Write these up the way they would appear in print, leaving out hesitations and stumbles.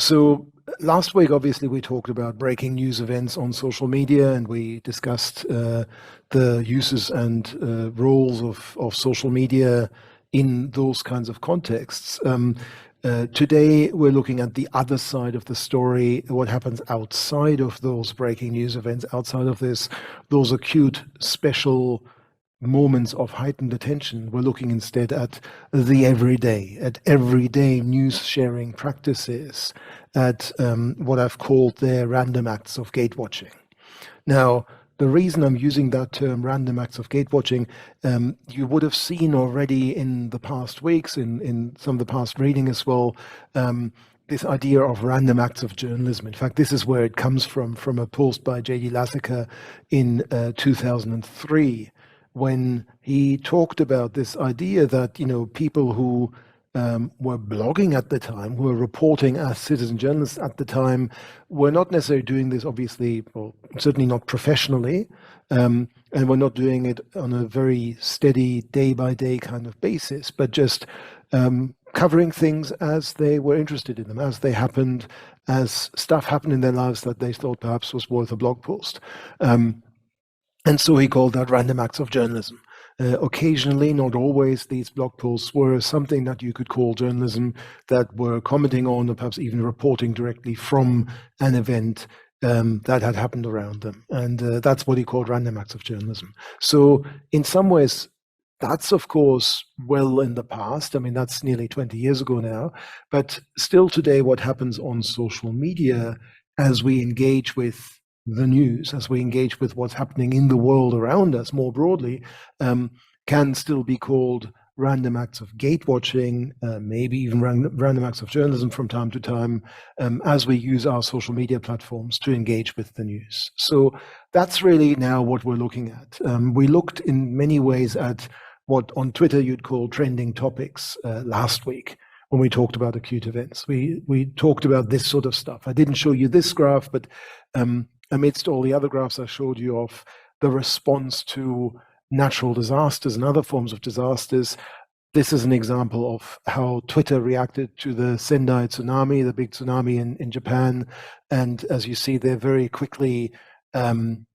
So last week, obviously, we talked about breaking news events on social media, and we discussed the uses and roles of social media in those kinds of contexts. Today, we're looking at the other side of the story, what happens outside of those breaking news events, outside of those acute, special moments of heightened attention. We're looking instead at everyday news sharing practices, at what I've called their random acts of gatewatching. Now, the reason I'm using that term, random acts of gatewatching, you would have seen already in the past weeks, in some of the past reading as well, this idea of random acts of journalism. In fact, this is where it comes from a post by J.D. Lassica in 2003, when he talked about this idea that, people who were blogging at the time, who were reporting as citizen journalists at the time, were not necessarily doing this, obviously, or certainly not professionally, and were not doing it on a very steady day-by-day kind of basis, but just covering things as they were interested in them, as they happened, as stuff happened in their lives that they thought perhaps was worth a blog post. And so he called that random acts of journalism. Occasionally, not always, these blog posts were something that you could call journalism, that were commenting on or perhaps even reporting directly from an event that had happened around them. And that's what he called random acts of journalism. So in some ways, that's, of course, well in the past. I mean, that's nearly 20 years ago now. But still today, what happens on social media as we engage with the news, as we engage with what's happening in the world around us more broadly, can still be called random acts of gatewatching, maybe even random acts of journalism from time to time, as we use our social media platforms to engage with the news. So that's really now what we're looking at. We looked in many ways at what on Twitter you'd call trending topics last week, when we talked about acute events. We talked about this sort of stuff. I didn't show you this graph, but amidst all the other graphs I showed you of the response to natural disasters and other forms of disasters, this is an example of how Twitter reacted to the Sendai tsunami, the big tsunami in Japan. And as you see there, very quickly, the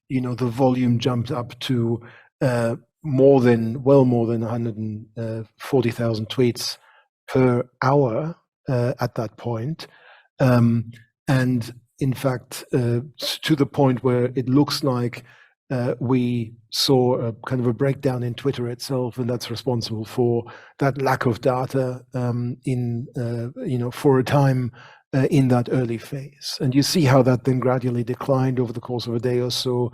volume jumped up to well more than 140,000 tweets per hour at that point. And in fact, to the point where it looks like we saw a kind of a breakdown in Twitter itself, and that's responsible for that lack of data for a time in that early phase. And you see how that then gradually declined over the course of a day or so,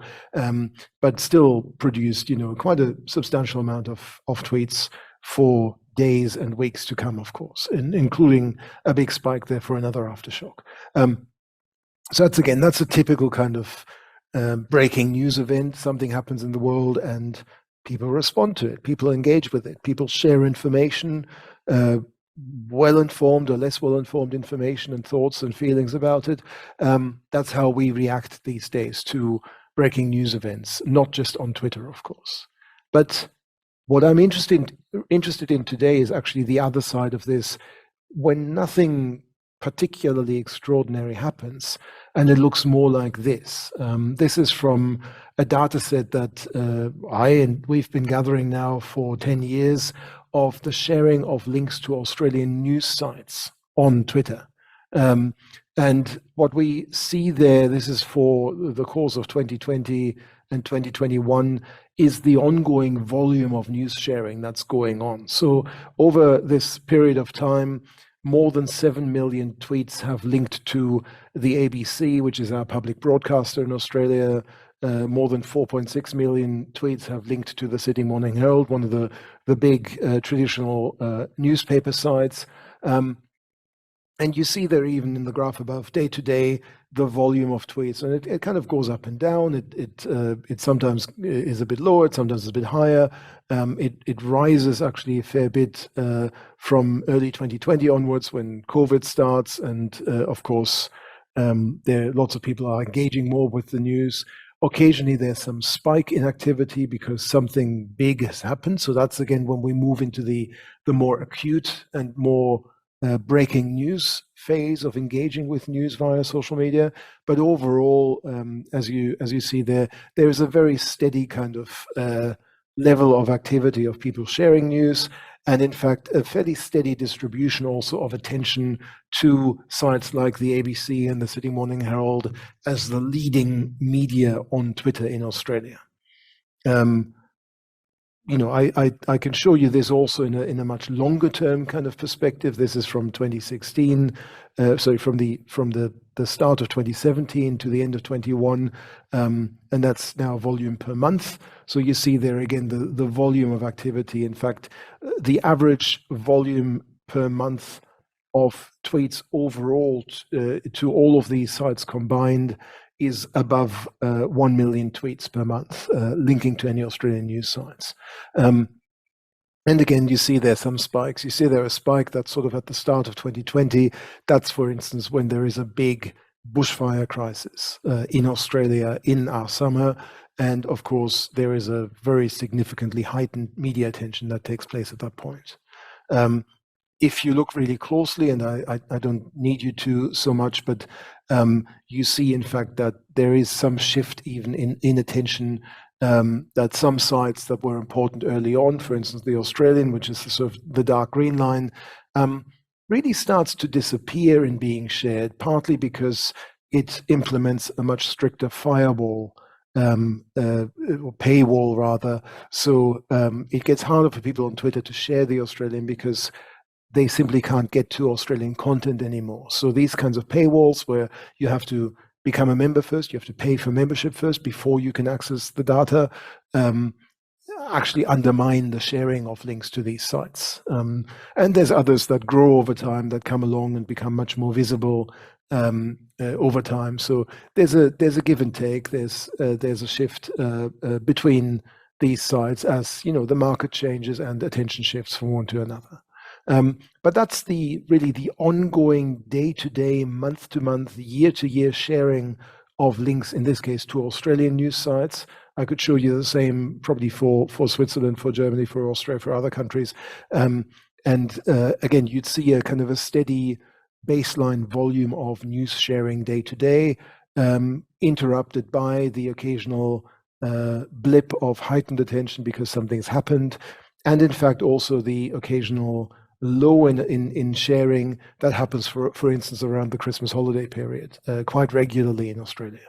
but still produced, quite a substantial amount of tweets for days and weeks to come, of course, including a big spike there for another aftershock. So that's a typical kind of breaking news event. Something happens in the world and people respond to it. People engage with it. People share information, well-informed or less well-informed information and thoughts and feelings about it. That's how we react these days to breaking news events, not just on Twitter, of course. But what I'm interested in today is actually the other side of this, when nothing particularly extraordinary happens, and it looks more like this. This is from a data set that we've been gathering now for 10 years of the sharing of links to Australian news sites on Twitter. And what we see there, this is for the course of 2020 and 2021, is the ongoing volume of news sharing that's going on. So over this period of time, more than 7 million tweets have linked to the ABC, which is our public broadcaster in Australia. More than 4.6 million tweets have linked to the Sydney Morning Herald, one of the big traditional newspaper sites. And you see there, even in the graph above, day to day, the volume of tweets, and it kind of goes up and down. It sometimes is a bit lower, it sometimes is a bit higher. It rises actually a fair bit from early 2020 onwards, when COVID starts, and of course, lots of people are engaging more with the news. Occasionally, there's some spike in activity because something big has happened. So that's again when we move into the more acute and more breaking news phase of engaging with news via social media, but overall, as you see there is a very steady kind of level of activity of people sharing news, and in fact a fairly steady distribution also of attention to sites like the ABC and the Sydney Morning Herald as the leading media on Twitter in Australia. I can show you this also in a much longer term kind of perspective. This is from 2016, from the start of 2017 to the end of 21, and that's now volume per month. So you see there again the volume of activity. In fact, the average volume per month of tweets overall to all of these sites combined is above 1 million tweets per month, linking to any Australian news sites. And again, you see there some spikes. You see there a spike that's sort of at the start of 2020. That's, for instance, when there is a big bushfire crisis in Australia in our summer. And of course, there is a very significantly heightened media attention that takes place at that point. If you look really closely, and I don't need you to so much, but you see, in fact, that there is some shift even in attention, that some sites that were important early on, for instance, the Australian, which is the sort of the dark green line, really starts to disappear in being shared, partly because it implements a much stricter firewall, or paywall rather. So it gets harder for people on Twitter to share the Australian because they simply can't get to Australian content anymore. So these kinds of paywalls where you have to become a member first, you have to pay for membership first before you can access the data, actually undermine the sharing of links to these sites. And there's others that grow over time that come along and become much more visible over time. So there's a give and take. There's a shift between these sites as the market changes and attention shifts from one to another. But that's really the ongoing day-to-day, month-to-month, year-to-year sharing of links, in this case to Australian news sites. I could show you the same probably for Switzerland, for Germany, for Austria, for other countries. And again, you'd see a kind of a steady baseline volume of news sharing day-to-day, interrupted by the occasional blip of heightened attention because something's happened. And in fact, also the occasional low in sharing that happens, for instance, around the Christmas holiday period, quite regularly in Australia.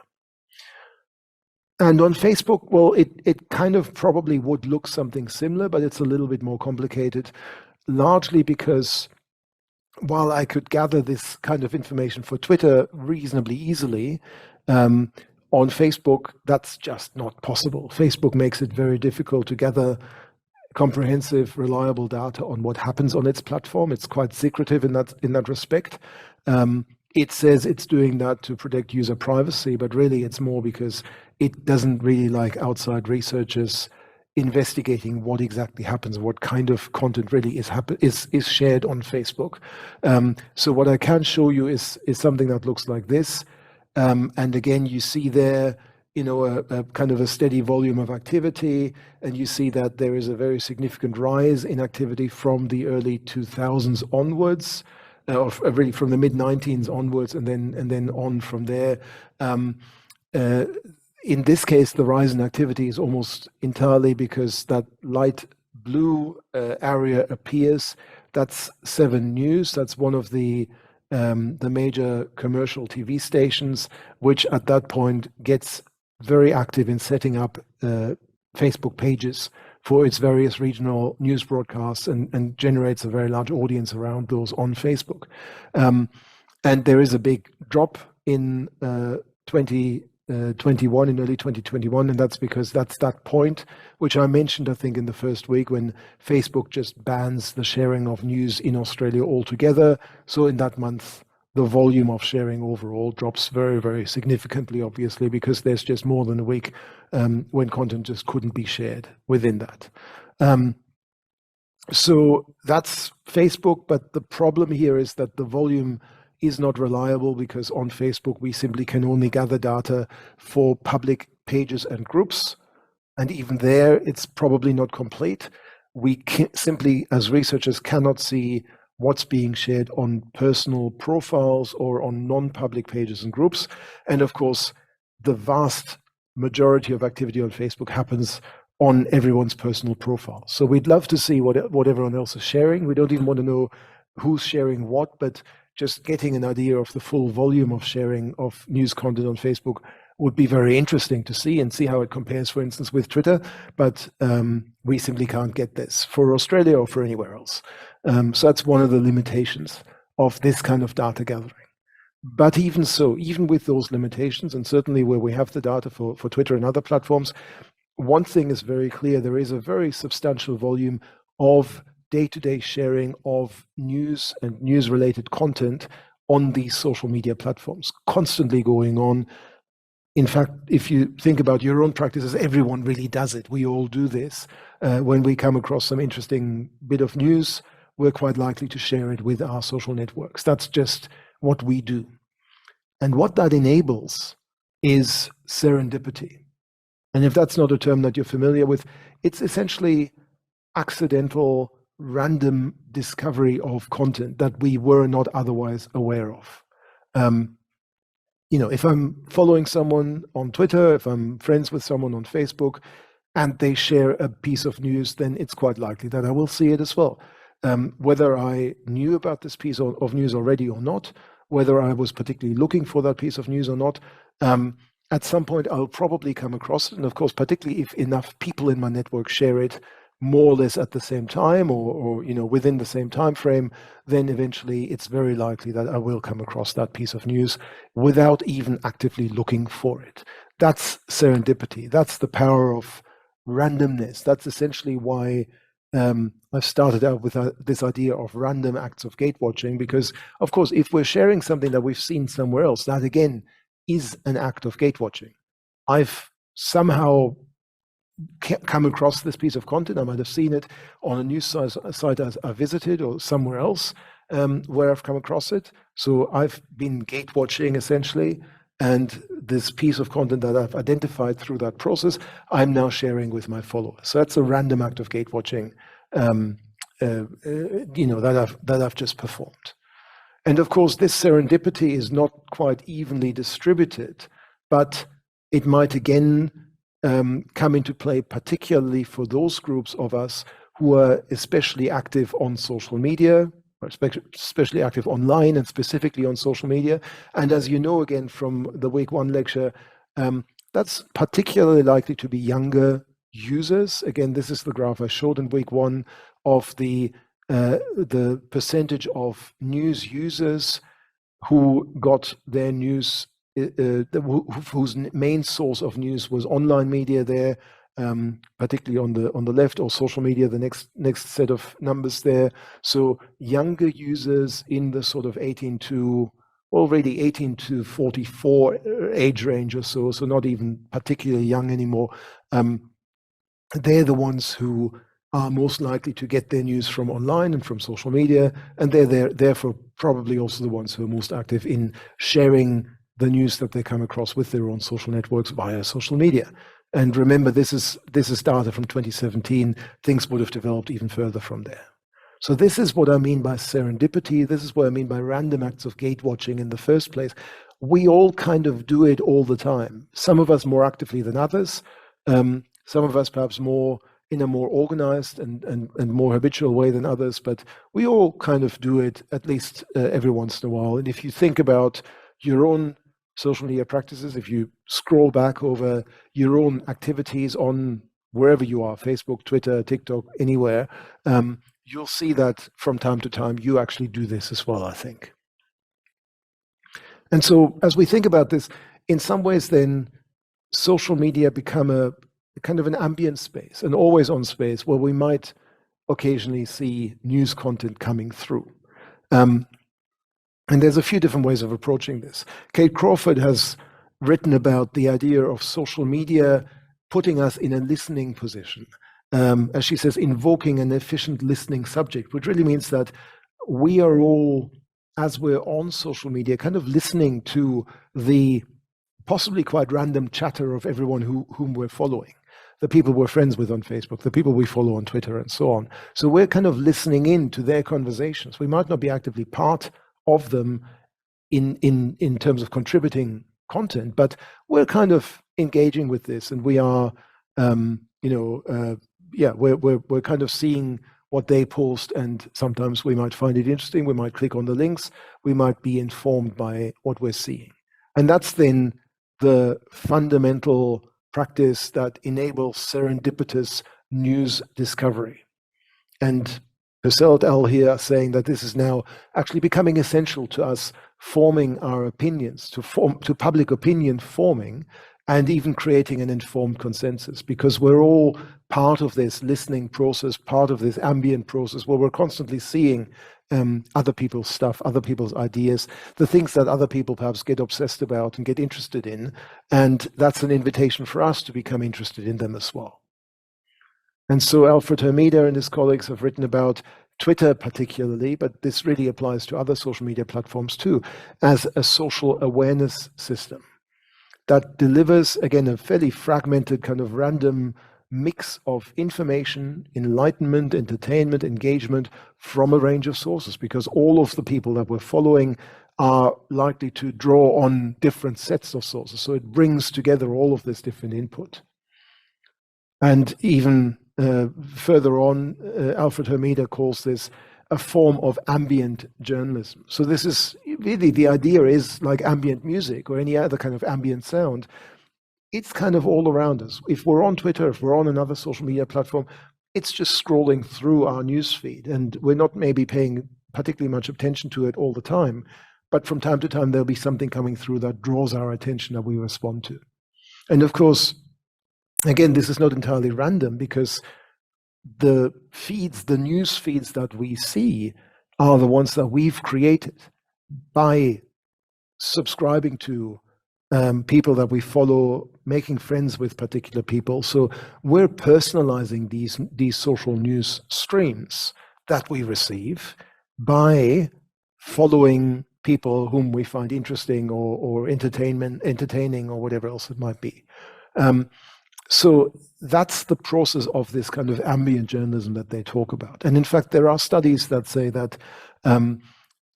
And on Facebook, well, it kind of probably would look something similar, but it's a little bit more complicated, largely because while I could gather this kind of information for Twitter reasonably easily, on Facebook, that's just not possible. Facebook makes it very difficult to gather comprehensive, reliable data on what happens on its platform. It's quite secretive in that respect. It says it's doing that to protect user privacy, but really it's more because it doesn't really like outside researchers investigating what exactly happens, what kind of content really is shared on Facebook. So what I can show you is something that looks like this. And again, you see there, a kind of a steady volume of activity, and you see that there is a very significant rise in activity from the early 2000s onwards, or really from the mid-19s onwards, and then on from there. In this case, the rise in activity is almost entirely because that light blue area appears. That's 7 News. That's one of the major commercial TV stations, which at that point gets very active in setting up Facebook pages for its various regional news broadcasts and generates a very large audience around those on Facebook. And there is a big drop in 2021, in early 2021, and that's because that's that point which I mentioned, I think, in the first week when Facebook just bans the sharing of news in Australia altogether. So in that month, the volume of sharing overall drops very, very significantly, obviously, because there's just more than a week when content just couldn't be shared within that. So that's Facebook, but the problem here is that the volume is not reliable because on Facebook, we simply can only gather data for public pages and groups. And even there, it's probably not complete. We simply, as researchers, cannot see what's being shared on personal profiles or on non-public pages and groups. And of course, the vast majority of activity on Facebook happens on everyone's personal profile. So we'd love to see what everyone else is sharing. We don't even want to know who's sharing what, but just getting an idea of the full volume of sharing of news content on Facebook would be very interesting to see, and see how it compares, for instance, with Twitter. But we simply can't get this for Australia or for anywhere else. So that's one of the limitations of this kind of data gathering. But even so, even with those limitations, and certainly where we have the data for Twitter and other platforms, one thing is very clear: there is a very substantial volume of day-to-day sharing of news and news-related content on these social media platforms, constantly going on. In fact, if you think about your own practices, everyone really does it. We all do this. When we come across some interesting bit of news, we're quite likely to share it with our social networks. That's just what we do. And what that enables is serendipity. And if that's not a term that you're familiar with, it's essentially accidental, random discovery of content that we were not otherwise aware of. If I'm following someone on Twitter, if I'm friends with someone on Facebook, and they share a piece of news, then it's quite likely that I will see it as well. Whether I knew about this piece of news already or not, whether I was particularly looking for that piece of news or not, at some point I'll probably come across it. And of course, particularly if enough people in my network share it more or less at the same time, or within the same time frame, then eventually it's very likely that I will come across that piece of news without even actively looking for it. That's serendipity. That's the power of randomness. That's essentially why I've started out with this idea of random acts of gatewatching, because of course, if we're sharing something that we've seen somewhere else, that again is an act of gatewatching. I've somehow come across this piece of content. I might have seen it on a news site I visited, or somewhere else where I've come across it. So I've been gatewatching essentially, and this piece of content that I've identified through that process, I'm now sharing with my followers. So that's a random act of gatewatching that I've just performed. And of course, this serendipity is not quite evenly distributed, but it might again come into play, particularly for those groups of us who are especially active on social media, or especially active online, and specifically on social media. And as you know, again, from the week one lecture, that's particularly likely to be younger users. Again, this is the graph I showed in week one of the percentage of news users who got their news, whose main source of news was online media there, particularly on the left, or social media, the next set of numbers there. So younger users in the sort of 18 to 44 age range or so not even particularly young anymore. They're the ones who are most likely to get their news from online and from social media, and they're therefore probably also the ones who are most active in sharing the news that they come across with their own social networks via social media. And remember, this is data from 2017. Things would have developed even further from there. So this is what I mean by serendipity. This is what I mean by random acts of gatewatching in the first place. We all kind of do it all the time. Some of us more actively than others. Some of us perhaps more in a more organized and more habitual way than others, but we all kind of do it at least every once in a while. And if you think about your own social media practices, if you scroll back over your own activities on wherever you are, Facebook, Twitter, TikTok, anywhere, you'll see that from time to time you actually do this as well, I think. And so as we think about this, in some ways then social media become a kind of an ambient space, an always-on space where we might occasionally see news content coming through. And there's a few different ways of approaching this. Kate Crawford has written about the idea of social media putting us in a listening position. As she says, invoking an efficient listening subject, which really means that we are all, as we're on social media, kind of listening to the possibly quite random chatter of everyone whom we're following. the people we're friends with on Facebook, the people we follow on Twitter, and so on. So we're kind of listening in to their conversations. We might not be actively part of them in terms of contributing content, but we're kind of engaging with this, and we are, we're kind of seeing what they post, and sometimes we might find it interesting. We might click on the links. We might be informed by what we're seeing, and that's then the fundamental practice that enables serendipitous news discovery. And Husserl et al. Here are saying that this is now actually becoming essential to us forming our opinions, to public opinion forming, and even creating an informed consensus, because we're all part of this listening process, part of this ambient process where we're constantly seeing other people's stuff, other people's ideas, the things that other people perhaps get obsessed about and get interested in. And that's an invitation for us to become interested in them as well. And so Alfred Hermida and his colleagues have written about Twitter particularly, but this really applies to other social media platforms too, as a social awareness system that delivers, again, a fairly fragmented kind of random mix of information, enlightenment, entertainment, engagement from a range of sources, because all of the people that we're following are likely to draw on different sets of sources. So it brings together all of this different input. And even further on, Alfred Hermida calls this a form of ambient journalism. So this is really, the idea is like ambient music or any other kind of ambient sound. It's kind of all around us. If we're on Twitter, if we're on another social media platform, it's just scrolling through our newsfeed, and we're not maybe paying particularly much attention to it all the time. But from time to time, there'll be something coming through that draws our attention that we respond to. And of course, again, this is not entirely random, because the feeds, the news feeds that we see are the ones that we've created by subscribing to people that we follow, making friends with particular people. So we're personalizing these social news streams that we receive by following people whom we find interesting or entertaining or whatever else it might be. So that's the process of this kind of ambient journalism that they talk about. And in fact, there are studies that say that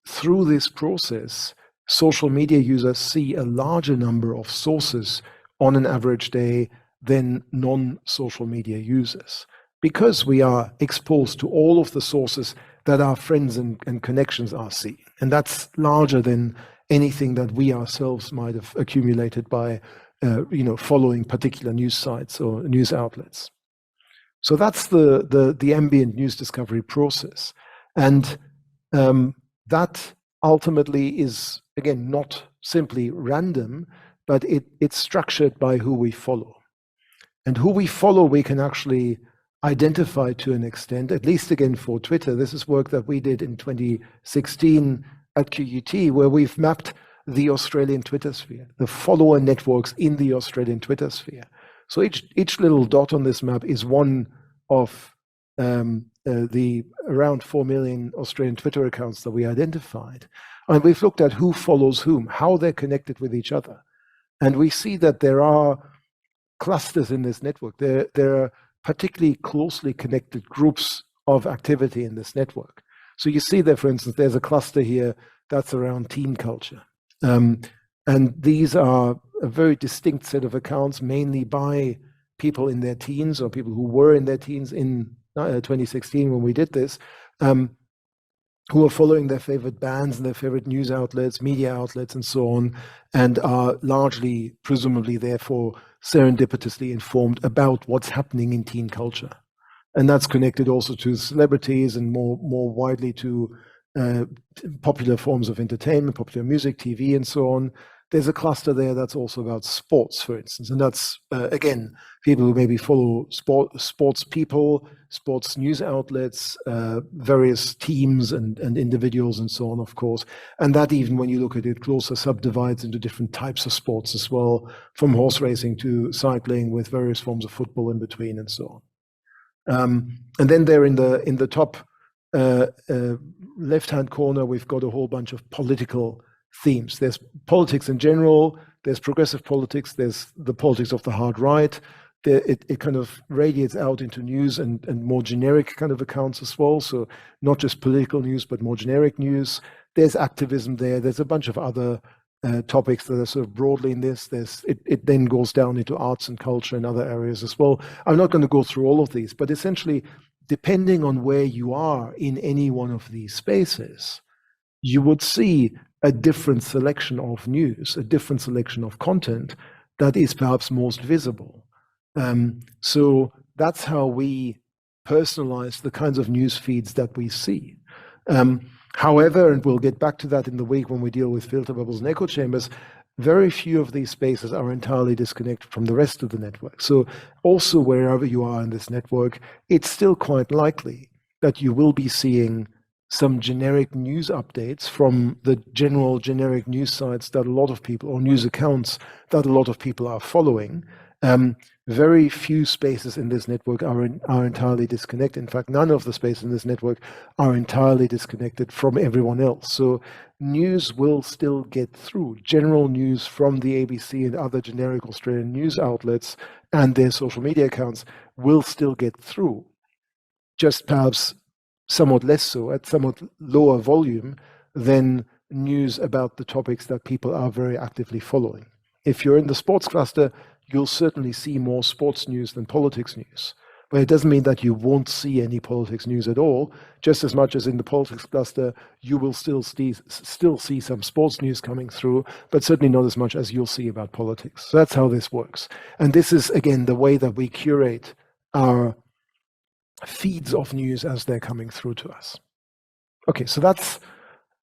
through this process, social media users see a larger number of sources on an average day than non-social media users, because we are exposed to all of the sources that our friends and connections are seeing. And that's larger than anything that we ourselves might have accumulated by following particular news sites or news outlets. So that's the ambient news discovery process. And that ultimately is, again, not simply random, but it's structured by who we follow. And who we follow, we can actually identify to an extent, at least again for Twitter. This is work that we did in 2016 at QUT, where we've mapped the Australian Twitter sphere, the follower networks in the Australian Twitter sphere. So each little dot on this map is one of the around 4 million Australian Twitter accounts that we identified. And we've looked at who follows whom, how they're connected with each other. And we see that there are clusters in this network. There are particularly closely connected groups of activity in this network. So you see there, for instance, there's a cluster here that's around teen culture. And these are a very distinct set of accounts, mainly by people in their teens or people who were in their teens in 2016 when we did this, who are following their favorite bands and their favorite news outlets, media outlets, and so on, and are largely, presumably, therefore, serendipitously informed about what's happening in teen culture. And that's connected also to celebrities and more widely to popular forms of entertainment, popular music, TV, and so on. There's a cluster there that's also about sports, for instance. And that's, again, people who maybe follow sports people, sports news outlets, various teams and individuals and so on, of course. And that, even when you look at it closer, subdivides into different types of sports as well, from horse racing to cycling, with various forms of football in between and so on. And then there in the top left-hand corner, we've got a whole bunch of political themes. There's politics in general, there's progressive politics, there's the politics of the hard right, it kind of radiates out into news and more generic kind of accounts as well. So not just political news, but more generic news. There's activism there. There's a bunch of other topics that are sort of broadly in this. It then goes down into arts and culture and other areas as well. I'm not going to go through all of these, but essentially, depending on where you are in any one of these spaces, you would see a different selection of news, a different selection of content that is perhaps most visible. So that's how we personalize the kinds of news feeds that we see. However, and we'll get back to that in the week when we deal with filter bubbles and echo chambers, very few of these spaces are entirely disconnected from the rest of the network. So also wherever you are in this network, it's still quite likely that you will be seeing some generic news updates from the general generic news sites that a lot of people, or news accounts that a lot of people are following. Very few spaces in this network are entirely disconnected. In fact, none of the spaces in this network are entirely disconnected from everyone else. So news will still get through. General news from the ABC and other generic Australian news outlets and their social media accounts will still get through. Just perhaps somewhat less so, at somewhat lower volume than news about the topics that people are very actively following. If you're in the sports cluster, you'll certainly see more sports news than politics news. But it doesn't mean that you won't see any politics news at all. Just as much as in the politics cluster, you will still see some sports news coming through, but certainly not as much as you'll see about politics. So that's how this works. And this is, again, the way that we curate our feeds of news as they're coming through to us. Okay, so that's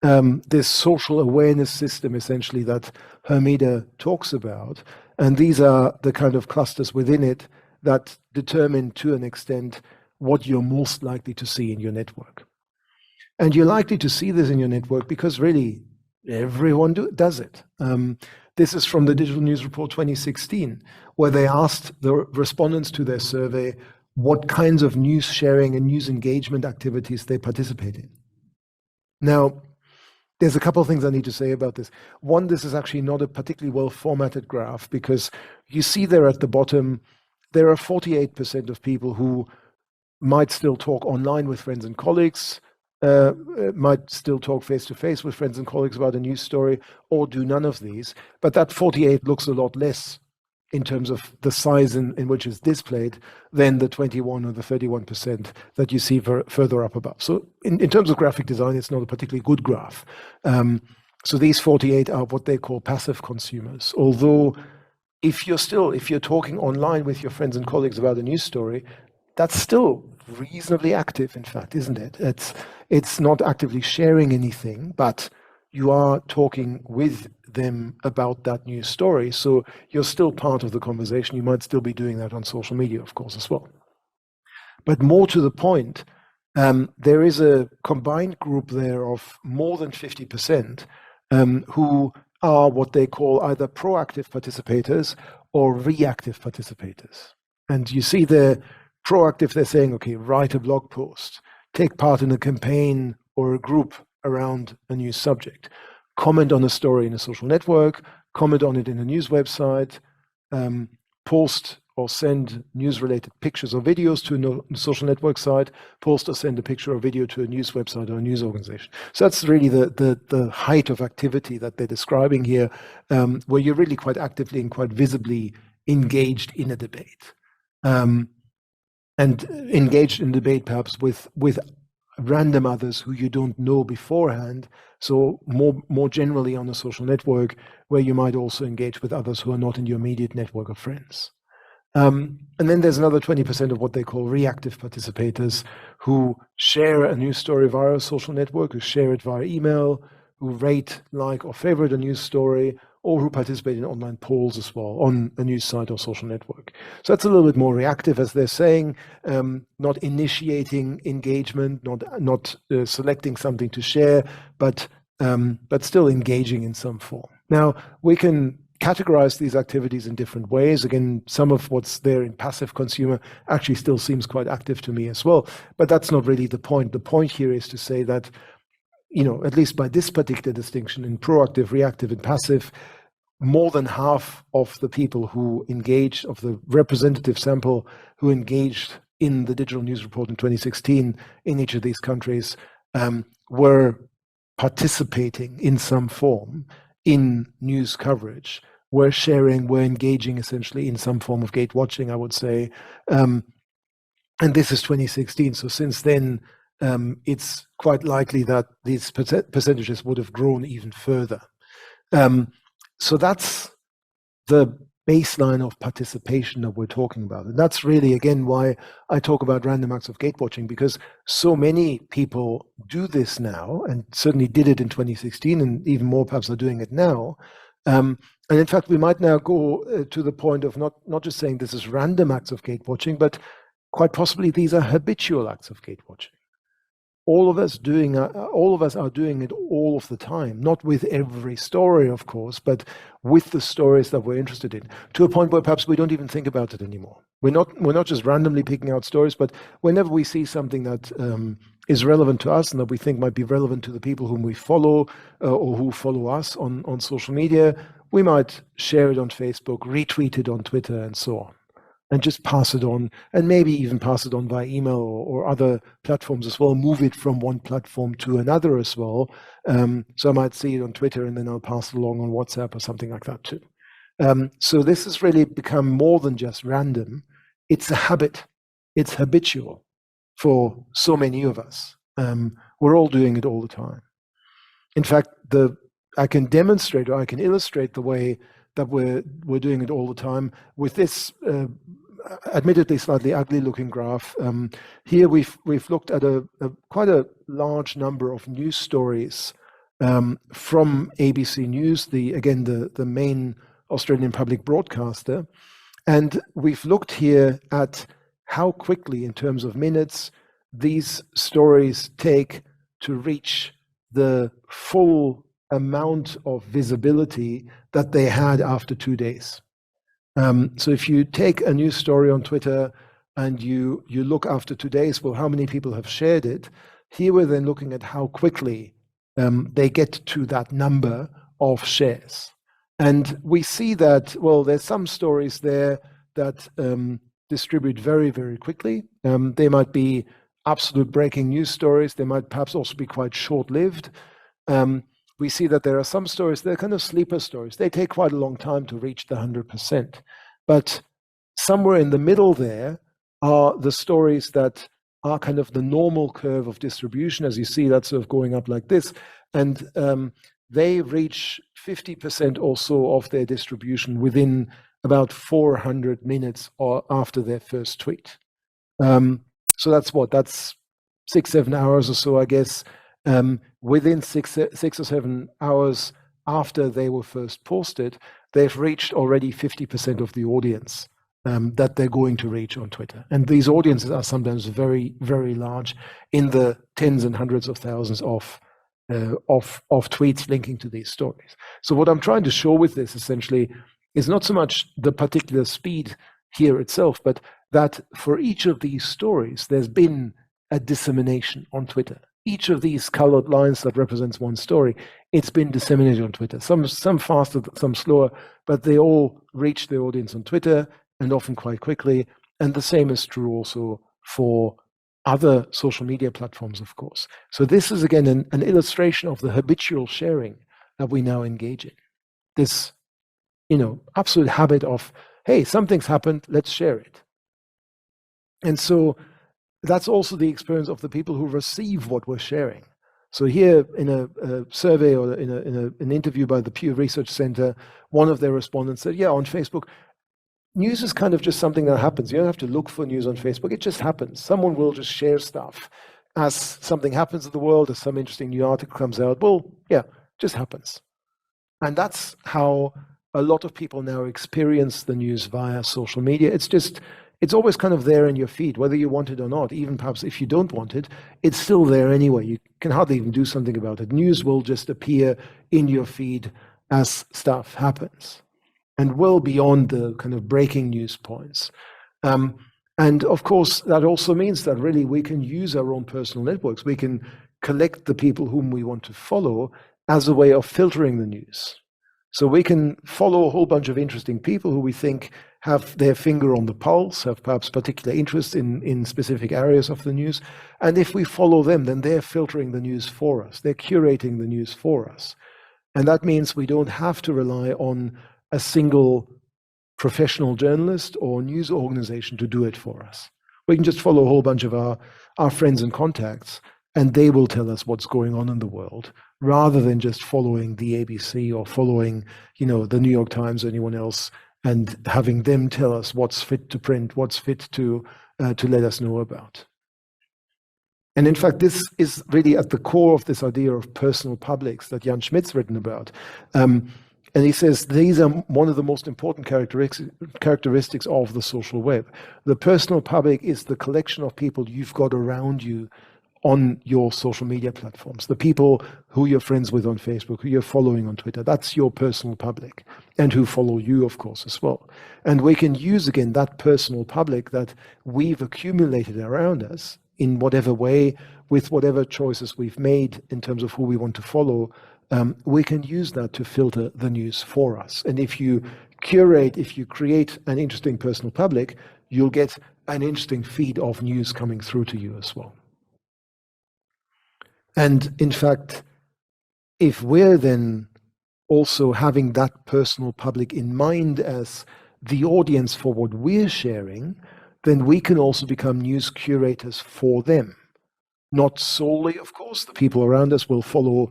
this social awareness system, essentially, that Hermida talks about. And these are the kind of clusters within it that determine, to an extent, what you're most likely to see in your network. And you're likely to see this in your network because really everyone does it. This is from the Digital News Report 2016, where they asked the respondents to their survey what kinds of news sharing and news engagement activities they participate in. Now, there's a couple of things I need to say about this. One, this is actually not a particularly well-formatted graph, because you see there at the bottom, there are 48% of people who might still talk online with friends and colleagues, might still talk face-to-face with friends and colleagues about a news story, or do none of these. But that 48 looks a lot less in terms of the size in which it's displayed than the 21 or the 31% that you see further up above. So in terms of graphic design, it's not a particularly good graph. So these 48 are what they call passive consumers. Although if you're talking online with your friends and colleagues about a news story, that's still reasonably active, in fact, isn't it? It's not actively sharing anything, but you are talking with them about that news story. So you're still part of the conversation. You might still be doing that on social media, of course, as well. But more to the point, there is a combined group there of more than 50% who are what they call either proactive participators or reactive participators. And you see the proactive, they're saying, okay, write a blog post, take part in a campaign or a group around a news subject, comment on a story in a social network, comment on it in a news website, post or send news-related pictures or videos to a social network site, post or send a picture or video to a news website or a news organization. So that's really the height of activity that they're describing here, where you're really quite actively and quite visibly engaged in a debate. And engaged in debate perhaps with random others who you don't know beforehand. So more generally on a social network, where you might also engage with others who are not in your immediate network of friends. And then there's another 20% of what they call reactive participators, who share a news story via a social network, who share it via email, who rate, like, or favorite a news story, or who participate in online polls as well on a news site or social network. So that's a little bit more reactive, as they're saying, not initiating engagement, not selecting something to share, but still engaging in some form. Now, we can categorize these activities in different ways. Again, some of what's there in passive consumer actually still seems quite active to me as well, but that's not really the point. The point here is to say that, at least by this particular distinction in proactive, reactive, and passive, more than half of the people who engaged, of the representative sample who engaged in the digital news report in 2016 in each of these countries, were participating in some form in news coverage, were sharing, were engaging essentially in some form of gate watching, I would say. And this is 2016. So since then, it's quite likely that these percentages would have grown even further. So that's the baseline of participation that we're talking about. And that's really, again, why I talk about random acts of gate watching, because so many people do this now, and certainly did it in 2016, and even more perhaps are doing it now. And in fact, we might now go to the point of not just saying this is random acts of gate watching, but quite possibly these are habitual acts of gate watching. All of us are doing it all of the time, not with every story, of course, but with the stories that we're interested in, to a point where perhaps we don't even think about it anymore. We're not just randomly picking out stories, but whenever we see something that is relevant to us and that we think might be relevant to the people whom we follow or who follow us on social media, we might share it on Facebook, retweet it on Twitter, and so on, and just pass it on, and maybe even pass it on via email or other platforms as well, move it from one platform to another as well. So I might see it on Twitter and then I'll pass it along on WhatsApp or something like that too. So this has really become more than just random. It's a habit. It's habitual for so many of us. We're all doing it all the time. In fact, I can demonstrate, or I can illustrate the way that we're doing it all the time with this admittedly slightly ugly looking graph. Here we've looked at quite a large number of news stories from ABC News, the main Australian public broadcaster, and we've looked here at how quickly, in terms of minutes, these stories take to reach the full amount of visibility that they had after 2 days. So if you take a news story on Twitter and you look after 2 days, well, how many people have shared it? Here we're then looking at how quickly they get to that number of shares. And we see that, well, there's some stories there that distribute very, very quickly. They might be absolute breaking news stories. They might perhaps also be quite short-lived. We see that there are some stories, they're kind of sleeper stories. They take quite a long time to reach the 100%. But somewhere in the middle there are the stories that are kind of the normal curve of distribution. As you see, that's sort of going up like this. And they reach 50% or so of their distribution within about 400 minutes or after their first tweet. So that's what? That's 6-7 hours or so, I guess. Within six or 7 hours after they were first posted, they've reached already 50% of the audience that they're going to reach on Twitter. And these audiences are sometimes very, very large, in the tens and hundreds of thousands of tweets linking to these stories. So what I'm trying to show with this essentially is not so much the particular speed here itself, but that for each of these stories, there's been a dissemination on Twitter. Each of these colored lines that represents one story, it's been disseminated on Twitter. Some faster, some slower, but they all reach their audience on Twitter, and often quite quickly. And the same is true also for other social media platforms, of course. So this is, again, an illustration of the habitual sharing that we now engage in. This, absolute habit of, hey, something's happened, let's share it. And so that's also the experience of the people who receive what we're sharing. So here in a survey or in an interview by the Pew Research Center, one of their respondents said, yeah, on Facebook, news is kind of just something that happens. You don't have to look for news on Facebook. It just happens. Someone will just share stuff as something happens in the world, as some interesting new article comes out. Well, yeah, just happens. And that's how a lot of people now experience the news via social media. It's always kind of there in your feed, whether you want it or not. Even perhaps if you don't want it, it's still there anyway. You can hardly even do something about it. News will just appear in your feed as stuff happens, and well beyond the kind of breaking news points. And of course, that also means that really we can use our own personal networks. We can collect the people whom we want to follow as a way of filtering the news. So we can follow a whole bunch of interesting people who we think have their finger on the pulse, have perhaps particular interest in specific areas of the news. And if we follow them, then they're filtering the news for us. They're curating the news for us. And that means we don't have to rely on a single professional journalist or news organization to do it for us. We can just follow a whole bunch of our friends and contacts, and they will tell us what's going on in the world, rather than just following the ABC or following, the New York Times or anyone else, and having them tell us what's fit to print, what's fit to let us know about. And in fact, this is really at the core of this idea of personal publics that Jan Schmidt's written about. And he says these are one of the most important characteristics of the social web. The personal public is the collection of people you've got around you on your social media platforms, the people who you're friends with on Facebook, who you're following on Twitter. That's your personal public, and who follow you, of course, as well. And we can use, again, that personal public that we've accumulated around us in whatever way, with whatever choices we've made in terms of who we want to follow. We can use that to filter the news for us. And if you create an interesting personal public, you'll get an interesting feed of news coming through to you as well. And in fact, if we're then also having that personal public in mind as the audience for what we're sharing, then we can also become news curators for them. Not solely, of course, the people around us will follow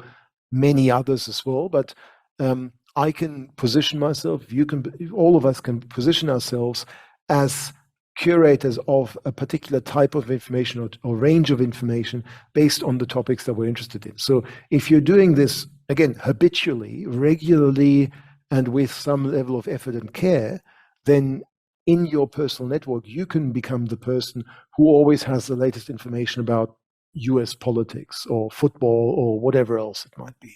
many others as well, but I can position myself, all of us can position ourselves as curators of a particular type of information or range of information based on the topics that we're interested in. So if you're doing this, again, habitually, regularly, and with some level of effort and care, then in your personal network, you can become the person who always has the latest information about US politics or football or whatever else it might be.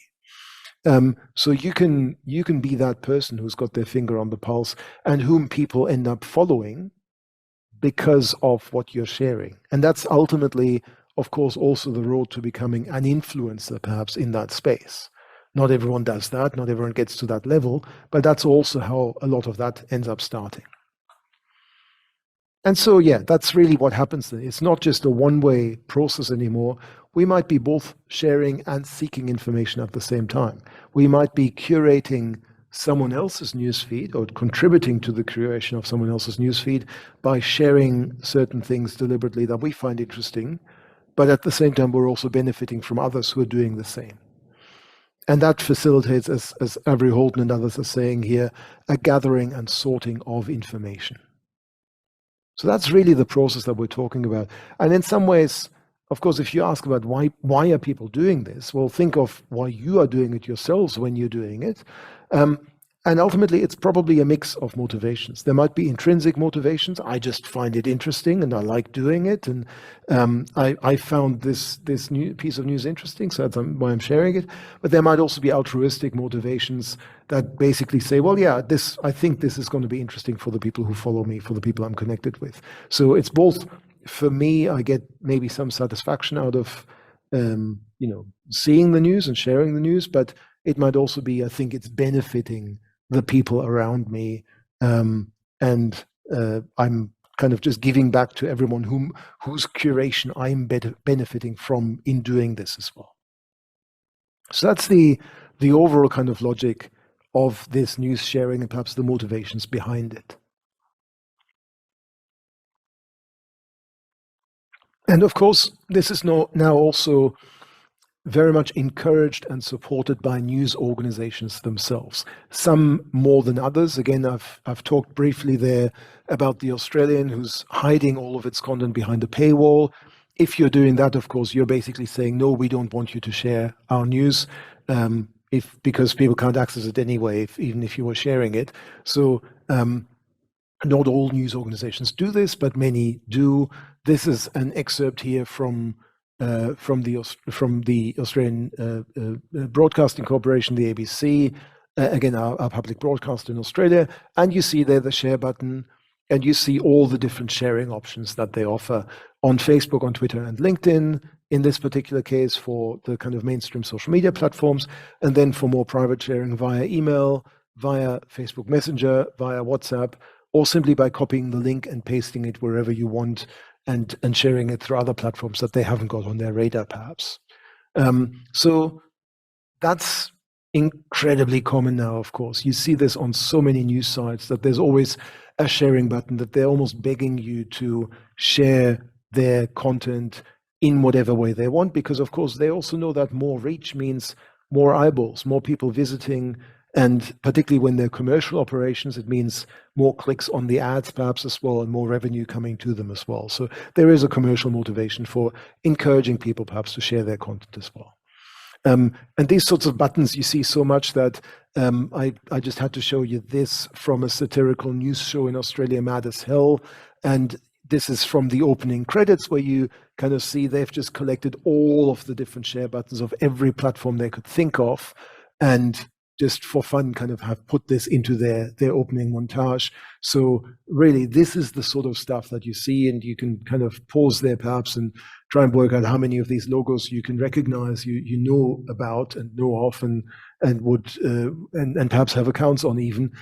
So you can be that person who's got their finger on the pulse and whom people end up following because of what you're sharing. And that's ultimately, of course, also the road to becoming an influencer, perhaps, in that space. Not everyone does that, not everyone gets to that level, but that's also how a lot of that ends up starting. And so, yeah, that's really what happens then. It's not just a one-way process anymore. We might be both sharing and seeking information at the same time. We might be curating someone else's newsfeed or contributing to the curation of someone else's newsfeed by sharing certain things deliberately that we find interesting, but at the same time, we're also benefiting from others who are doing the same. And that facilitates, as Avery Holden and others are saying here, a gathering and sorting of information. So that's really the process that we're talking about. And in some ways, of course, if you ask about why are people doing this, well, think of why you are doing it yourselves when you're doing it. And ultimately, it's probably a mix of motivations. There might be intrinsic motivations. I just find it interesting and I like doing it. And I found this new piece of news interesting, so that's why I'm sharing it. But there might also be altruistic motivations that basically say, well, yeah, I think this is going to be interesting for the people who follow me, for the people I'm connected with. So it's both, for me, I get maybe some satisfaction out of seeing the news and sharing the news, but it might also be, I think it's benefiting the people around me, and I'm kind of just giving back to everyone whose curation I'm benefiting from in doing this as well. So that's the overall kind of logic of this news sharing and perhaps the motivations behind it. And of course, this is now also very much encouraged and supported by news organizations themselves, some more than others. Again, I've talked briefly there about the Australian who's hiding all of its content behind a paywall. If you're doing that, of course, you're basically saying, no, we don't want you to share our news, because people can't access it anyway, even if you were sharing it. So not all news organizations do this, but many do. This is an excerpt here from the Australian Broadcasting Corporation, the ABC, again, our public broadcaster in Australia. And you see there the share button, and you see all the different sharing options that they offer on Facebook, on Twitter, and LinkedIn, in this particular case for the kind of mainstream social media platforms, and then for more private sharing via email, via Facebook Messenger, via WhatsApp, or simply by copying the link and pasting it wherever you want and sharing it through other platforms that they haven't got on their radar, perhaps. So that's incredibly common now, of course. You see this on so many news sites that there's always a sharing button, that they're almost begging you to share their content in whatever way they want, because of course they also know that more reach means more eyeballs, more people visiting, and particularly when they're commercial operations, it means more clicks on the ads perhaps as well, and more revenue coming to them as well. So there is a commercial motivation for encouraging people perhaps to share their content as well. And these sorts of buttons you see so much that I just had to show you this from a satirical news show in Australia, Mad as Hell. And this is from the opening credits, where you kind of see they've just collected all of the different share buttons of every platform they could think of, and just for fun kind of have put this into their opening montage. So really, this is the sort of stuff that you see, and you can kind of pause there perhaps and try and work out how many of these logos you can recognize, you know about and know of, and would and perhaps have accounts on even.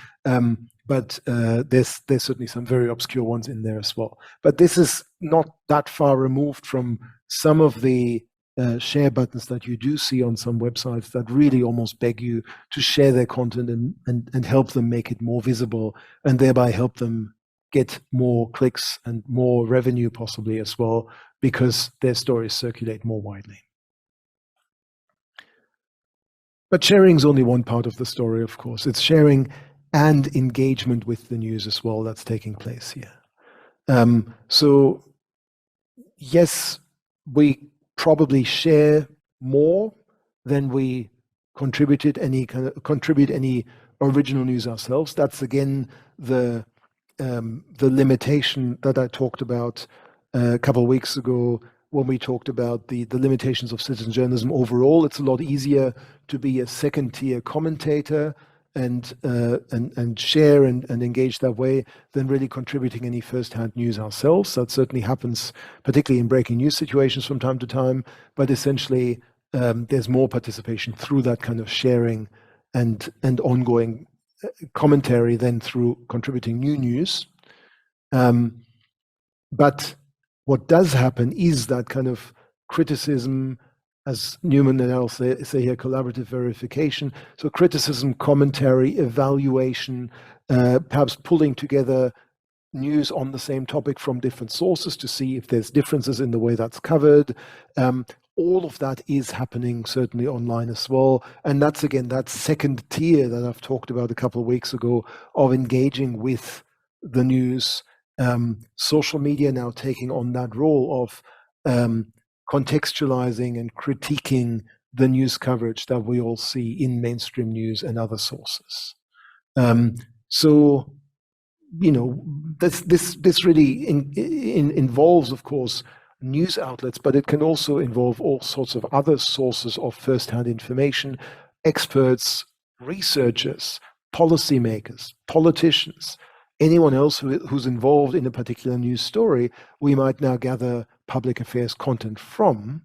But there's certainly some very obscure ones in there as well. But this is not that far removed from some of the share buttons that you do see on some websites that really almost beg you to share their content and help them make it more visible, and thereby help them get more clicks and more revenue possibly as well, because their stories circulate more widely. But sharing is only one part of the story, of course. It's sharing and engagement with the news as well that's taking place here. So yes, we probably share more than we contribute any original news ourselves. That's again the limitation that I talked about a couple of weeks ago when we talked about the limitations of citizen journalism overall. It's a lot easier to be a second-tier commentator and share and engage that way than really contributing any first-hand news ourselves. That certainly happens, particularly in breaking news situations from time to time. But essentially, there's more participation through that kind of sharing and ongoing commentary than through contributing new news. But what does happen is that kind of criticism, as Newman and I'll say here, collaborative verification. So criticism, commentary, evaluation, perhaps pulling together news on the same topic from different sources to see if there's differences in the way that's covered. All of that is happening certainly online as well. And that's, again, that second tier that I've talked about a couple of weeks ago of engaging with the news. Social media now taking on that role of contextualizing and critiquing the news coverage that we all see in mainstream news and other sources. So, you know, this really involves, of course, news outlets, but it can also involve all sorts of other sources of first-hand information, experts, researchers, policymakers, politicians, anyone else who's involved in a particular news story. We might now gather public affairs content from,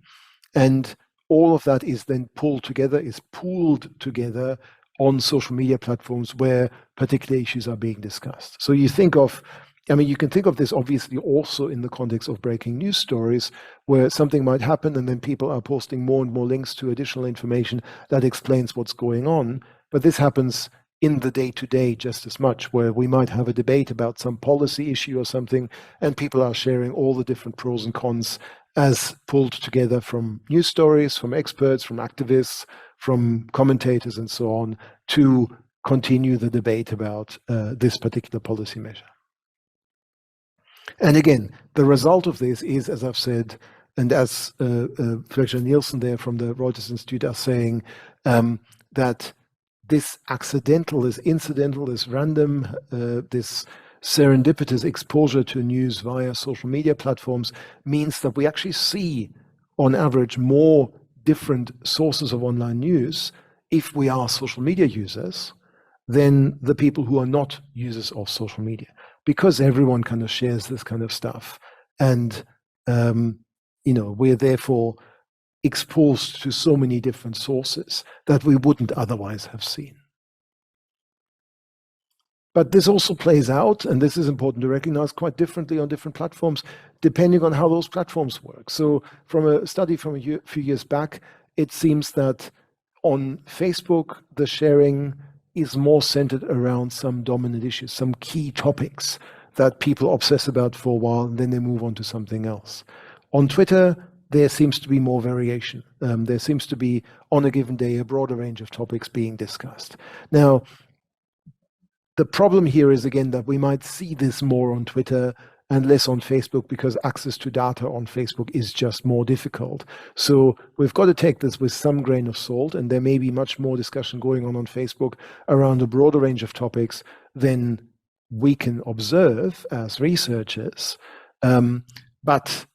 and all of that is then pooled together on social media platforms where particular issues are being discussed. So you think of, I mean, you can think of this obviously also in the context of breaking news stories, where something might happen and then people are posting more and more links to additional information that explains what's going on. But this happens in the day-to-day just as much, where we might have a debate about some policy issue or something, and people are sharing all the different pros and cons as pulled together from news stories, from experts, from activists, from commentators, and so on, to continue the debate about this particular policy measure. And again, the result of this is, as I've said, and as Fletcher Nielsen there from the Reuters Institute are saying, that this accidental, this incidental, this random, this serendipitous exposure to news via social media platforms means that we actually see, on average, more different sources of online news if we are social media users than the people who are not users of social media, because everyone kind of shares this kind of stuff. And, you know, we're therefore exposed to so many different sources that we wouldn't otherwise have seen. But this also plays out, and this is important to recognize, quite differently on different platforms, depending on how those platforms work. So from a study from a few years back, it seems that on Facebook, the sharing is more centered around some dominant issues, some key topics that people obsess about for a while, and then they move on to something else. On Twitter, there seems to be more variation. There seems to be, on a given day, a broader range of topics being discussed. Now, the problem here is, again, that we might see this more on Twitter and less on Facebook because access to data on Facebook is just more difficult. So we've got to take this with some grain of salt, and there may be much more discussion going on Facebook around a broader range of topics than we can observe as researchers. But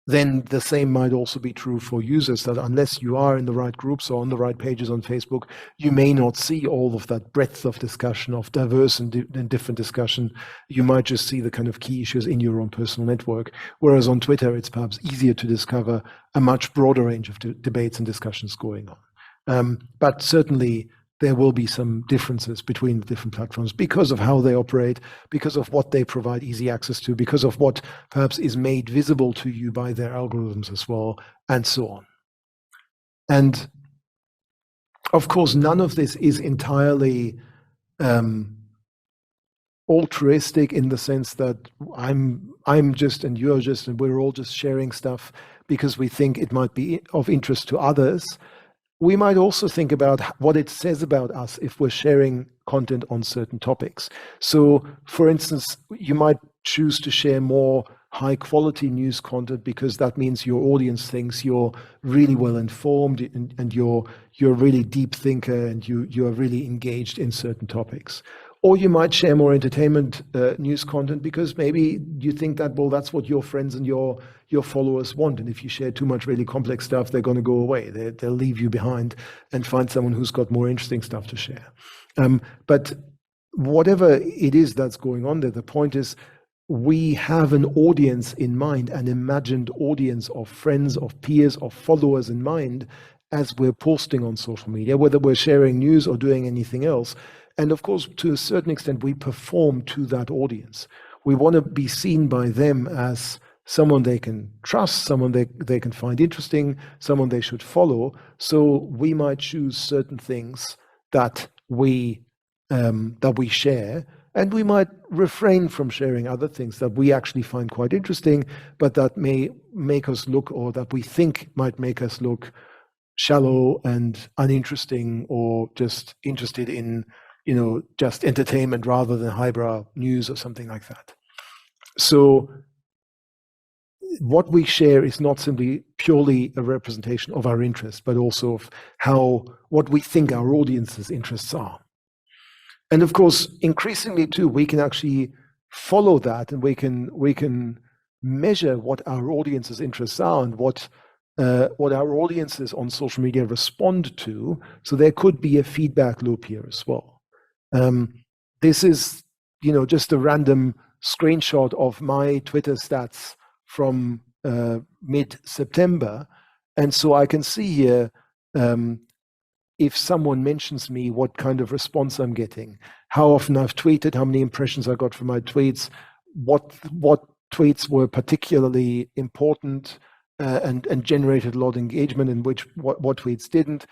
then the same might also be true for users, that unless you are in the right groups or on the right pages on Facebook, you may not see all of that breadth of discussion, of diverse and different discussion. You might just see the kind of key issues in your own personal network. Whereas on Twitter, it's perhaps easier to discover a much broader range of debates and discussions going on. But certainly, there will be some differences between the different platforms because of how they operate, because of what they provide easy access to, because of what perhaps is made visible to you by their algorithms as well, and so on. And of course, none of this is entirely altruistic in the sense that I'm just and you're just and we're all just sharing stuff because we think it might be of interest to others. We might also think about what it says about us if we're sharing content on certain topics. So, for instance, you might choose to share more high quality news content because that means your audience thinks you're really well informed and you're a really deep thinker and you are really engaged in certain topics. Or you might share more entertainment news content because maybe you think that, well, that's what your friends and your followers want. And if you share too much really complex stuff, they're going to go away. They'll leave you behind and find someone who's got more interesting stuff to share. But whatever it is that's going on there, the point is we have an audience in mind, an imagined audience of friends, of peers, of followers in mind as we're posting on social media, whether we're sharing news or doing anything else. And of course, to a certain extent, we perform to that audience. We want to be seen by them as someone they can trust, someone they can find interesting, someone they should follow. So we might choose certain things that we share, and we might refrain from sharing other things that we actually find quite interesting, but that may make us look, or that we think might make us look shallow and uninteresting, or just interested in just entertainment rather than highbrow news or something like that. So what we share is not simply purely a representation of our interests, but also of what we think our audience's interests are. And of course, increasingly too, we can actually follow that, and we can measure what our audience's interests are and what our audiences on social media respond to. So there could be a feedback loop here as well. This is, just a random screenshot of my Twitter stats from mid-September. And so I can see here, if someone mentions me, what kind of response I'm getting, how often I've tweeted, how many impressions I got from my tweets, what tweets were particularly important and generated a lot of engagement, and what tweets didn't.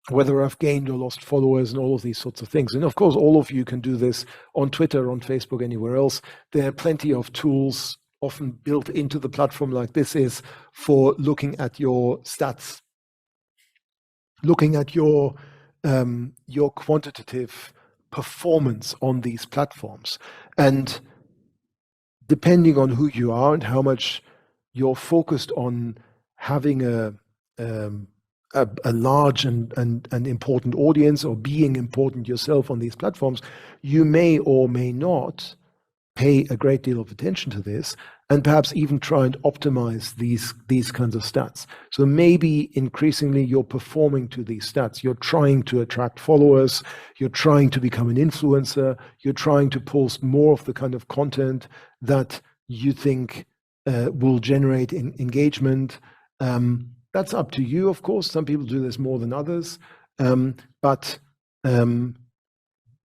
Whether I've gained or lost followers, and all of these sorts of things. And of course, all of you can do this on Twitter, on Facebook, anywhere else. There are plenty of tools often built into the platform like this is for looking at your stats, looking at your quantitative performance on these platforms. And depending on who you are and how much you're focused on having a large and important audience, or being important yourself on these platforms, you may or may not pay a great deal of attention to this, and perhaps even try and optimize these kinds of stats. So maybe increasingly you're performing to these stats. You're trying to attract followers, you're trying to become an influencer, you're trying to post more of the kind of content that you think will generate engagement. That's up to you, of course. Some people do this more than others, but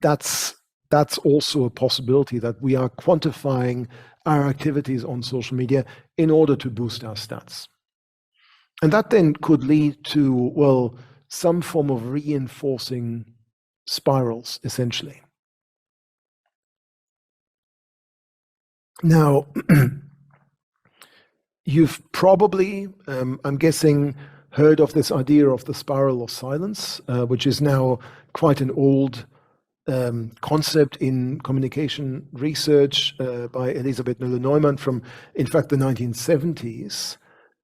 that's that's also a possibility, that we are quantifying our activities on social media in order to boost our stats. And that then could lead to, well, some form of reinforcing spirals, essentially. Now, you've probably, I'm guessing, heard of this idea of the spiral of silence, which is now quite an old concept in communication research by Elisabeth Müller-Neumann from, in fact, the 1970s,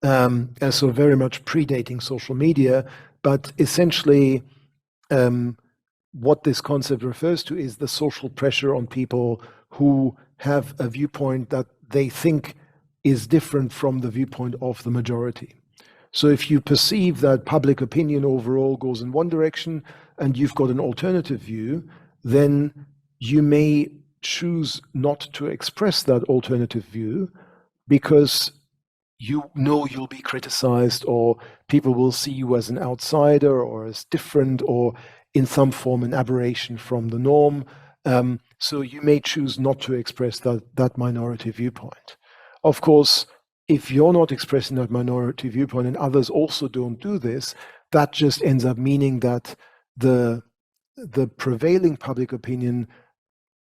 and so very much predating social media. But essentially, what this concept refers to is the social pressure on people who have a viewpoint that they think is different from the viewpoint of the majority. So if you perceive that public opinion overall goes in one direction and you've got an alternative view, then you may choose not to express that alternative view because you know you'll be criticized, or people will see you as an outsider or as different or in some form an aberration from the norm. So you may choose not to express that minority viewpoint. Of course, if you're not expressing that minority viewpoint and others also don't do this, that just ends up meaning that the prevailing public opinion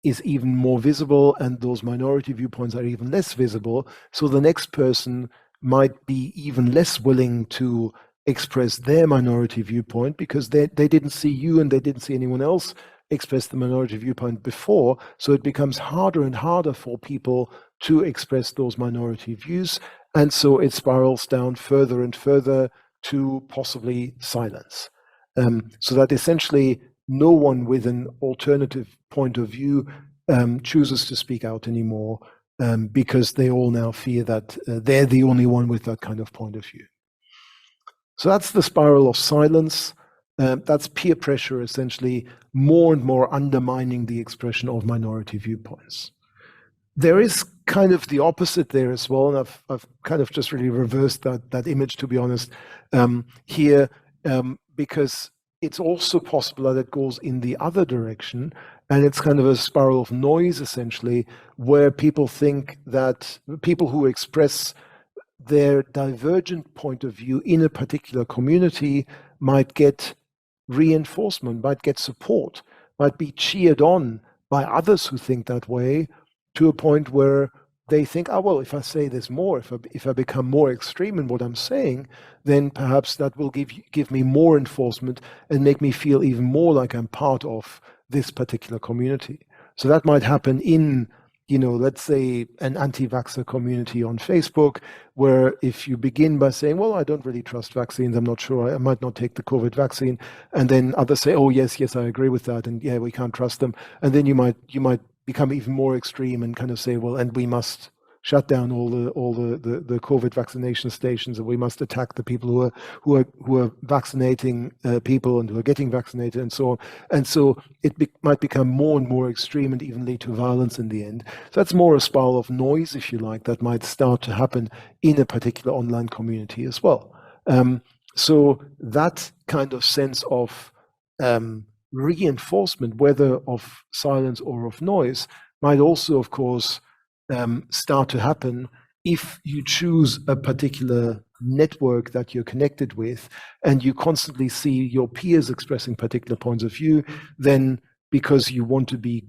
is even more visible and those minority viewpoints are even less visible. So the next person might be even less willing to express their minority viewpoint because they didn't see you and they didn't see anyone else express the minority viewpoint before. So it becomes harder and harder for people to express those minority views. And so it spirals down further and further to possibly silence. So that essentially no one with an alternative point of view chooses to speak out anymore because they all now fear that they're the only one with that kind of point of view. So that's the spiral of silence. That's peer pressure, essentially, more and more undermining the expression of minority viewpoints. There is kind of the opposite there as well, and I've kind of just really reversed that image, to be honest, here, because it's also possible that it goes in the other direction, and it's kind of a spiral of noise, essentially, where people think that people who express their divergent point of view in a particular community might get reinforcement, might get support, might be cheered on by others who think that way, to a point where they think, oh, well, if I say this more, if I become more extreme in what I'm saying, then perhaps that will give me more enforcement and make me feel even more like I'm part of this particular community. So that might happen in, let's say an anti-vaxxer community on Facebook, where if you begin by saying, well, I don't really trust vaccines, I'm not sure, I might not take the COVID vaccine, and then others say, oh, yes, I agree with that, and yeah, we can't trust them, and then you might become even more extreme and kind of say, well, and we must shut down all the COVID vaccination stations, and we must attack the people who are vaccinating people and who are getting vaccinated and so on. And so it might become more and more extreme and even lead to violence in the end. So that's more a spiral of noise, if you like, that might start to happen in a particular online community as well. So that kind of sense of reinforcement, whether of silence or of noise, might also, of course, start to happen if you choose a particular network that you're connected with and you constantly see your peers expressing particular points of view. Then because you want to be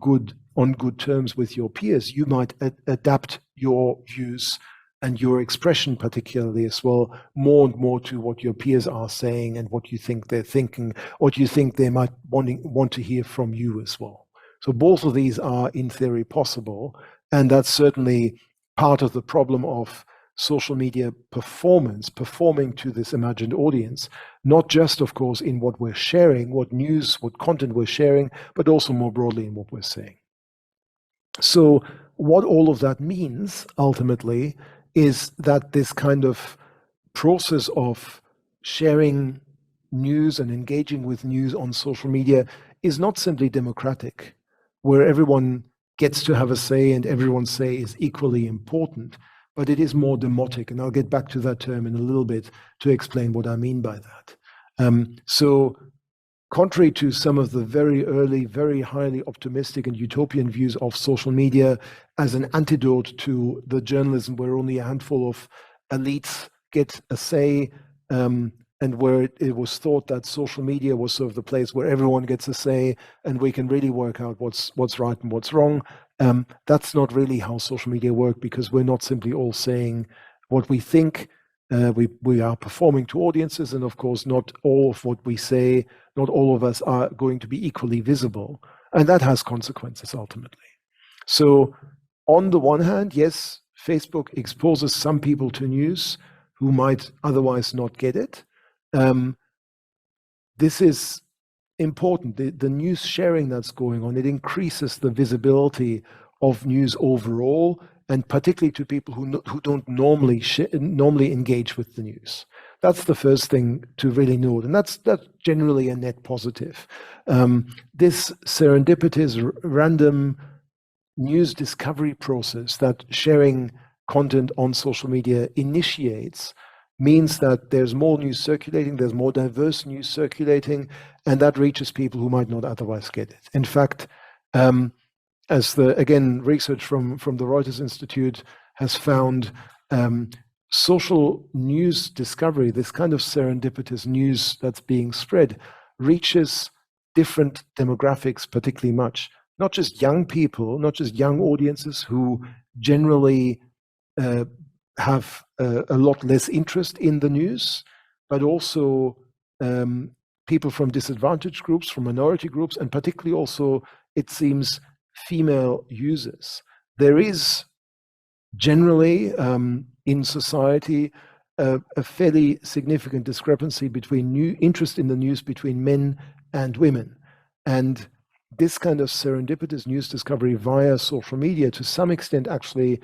on good terms with your peers, you might adapt your views and your expression particularly as well, more and more to what your peers are saying and what you think they're thinking, what you think they might want to hear from you as well. So both of these are in theory possible, and that's certainly part of the problem of social media performing to this imagined audience, not just, of course, in what we're sharing, what news, what content we're sharing, but also more broadly in what we're saying. So what all of that means ultimately is that this kind of process of sharing news and engaging with news on social media is not simply democratic, where everyone gets to have a say and everyone's say is equally important, but it is more demotic. And I'll get back to that term in a little bit to explain what I mean by that. So contrary to some of the very early, very highly optimistic and utopian views of social media as an antidote to the journalism where only a handful of elites get a say, and where it was thought that social media was sort of the place where everyone gets a say and we can really work out what's right and what's wrong. That's not really how social media work, because we're not simply all saying what we think. We are performing to audiences, and of course, not all of what we say, not all of us are going to be equally visible, and that has consequences ultimately. So, on the one hand, yes, Facebook exposes some people to news who might otherwise not get it. This is important. The news sharing that's going on, it increases the visibility of news overall, and particularly to people who don't normally engage with the news. That's the first thing to really note, and that's generally a net positive. This serendipitous, random news discovery process that sharing content on social media initiates means that there's more news circulating, there's more diverse news circulating, and that reaches people who might not otherwise get it. In fact, as research from the Reuters Institute has found, social news discovery, this kind of serendipitous news that's being spread, reaches different demographics particularly much. Not just young people, not just young audiences who generally have a lot less interest in the news, but also people from disadvantaged groups, from minority groups, and particularly also, it seems, female users. There is generally in society a fairly significant discrepancy between new interest in the news between men and women. And this kind of serendipitous news discovery via social media, to some extent, actually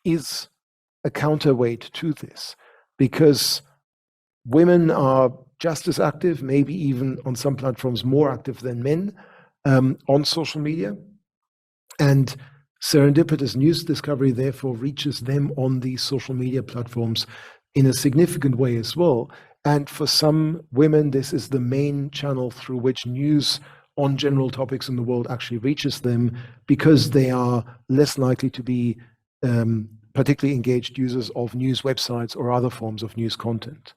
is a counterweight to this, because women are just as active, maybe even on some platforms more active than men on social media. And serendipitous news discovery therefore reaches them on these social media platforms in a significant way as well. And for some women, this is the main channel through which news on general topics in the world actually reaches them, because they are less likely to be particularly engaged users of news websites or other forms of news content.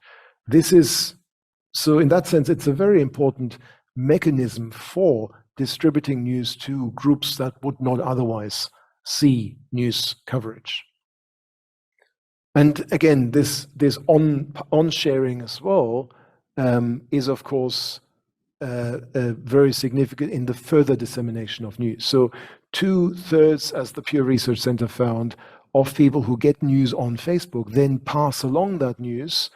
So in that sense, it's a very important mechanism for distributing news to groups that would not otherwise see news coverage. And again, this on sharing as well is of course very significant in the further dissemination of news. So 2/3, as the Pew Research Center found, of people who get news on Facebook then pass along that news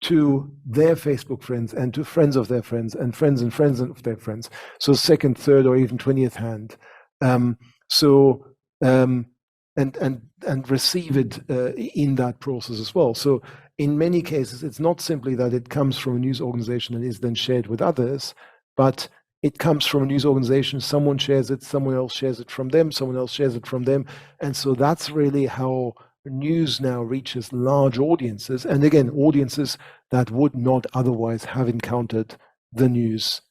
to their Facebook friends and to friends of their friends and friends of their friends. So second, third, or even 20th hand. And receive it in that process as well. So in many cases, it's not simply that it comes from a news organization and is then shared with others, but it comes from a news organization, someone shares it, someone else shares it from them, someone else shares it from them. And so that's really how news now reaches large audiences, and again, audiences that would not otherwise have encountered the news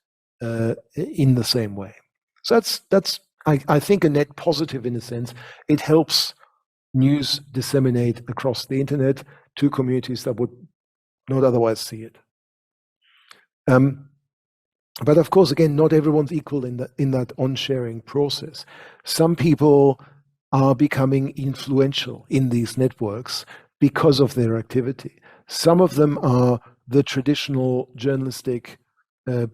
in the same way. So that's I think a net positive in a sense. It helps news disseminate across the internet to communities that would not otherwise see it. But of course, again, not everyone's equal in that on-sharing process. Some people are becoming influential in these networks because of their activity. Some of them are the traditional journalistic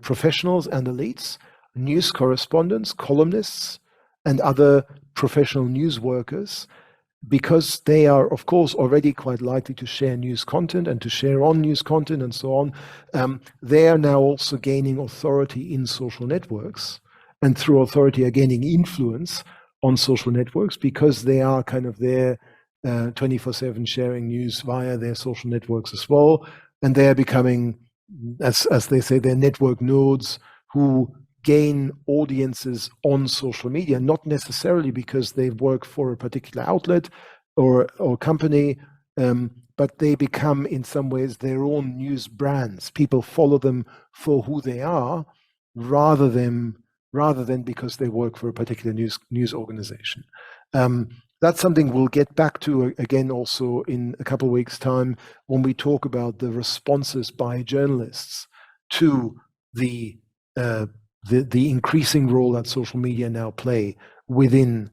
professionals and elites, news correspondents, columnists, and other professional news workers, because they are, of course, already quite likely to share news content and to share on news content and so on. They are now also gaining authority in social networks, and through authority are gaining influence on social networks, because they are kind of there 24/7 sharing news via their social networks as well. And they are becoming, as they say, their network nodes who gain audiences on social media, not necessarily because they work for a particular outlet or company, but they become in some ways their own news brands. People follow them for who they are, rather than because they work for a particular news organization. That's something we'll get back to again also in a couple of weeks' time when we talk about the responses by journalists to the increasing role that social media now play within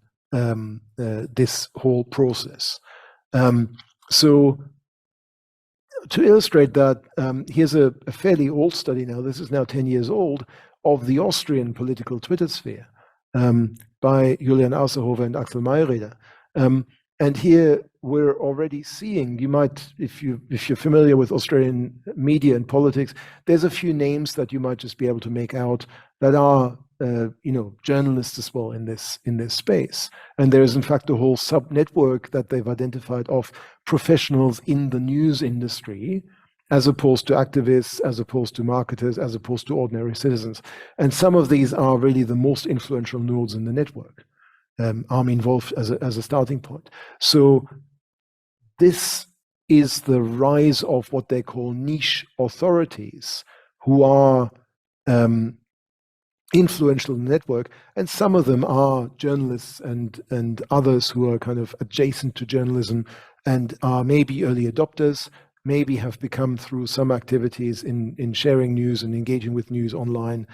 this whole process. So to illustrate that, here's a fairly old study now. This is now 10 years old, of the Austrian political Twitter sphere by Julian Außerhofer and Axel Mayrieder. And here we're already seeing, you might, if you're familiar with Australian media and politics, there's a few names that you might just be able to make out that are journalists as well in this space. And there is in fact a whole sub-network that they've identified of professionals in the news industry, as opposed to activists, as opposed to marketers, as opposed to ordinary citizens. And some of these are really the most influential nodes in the network, are involved as a starting point. So this is the rise of what they call niche authorities, who are influential in the network, and some of them are journalists and others who are kind of adjacent to journalism and are maybe early adopters, maybe have become through some activities in sharing news and engaging with news online,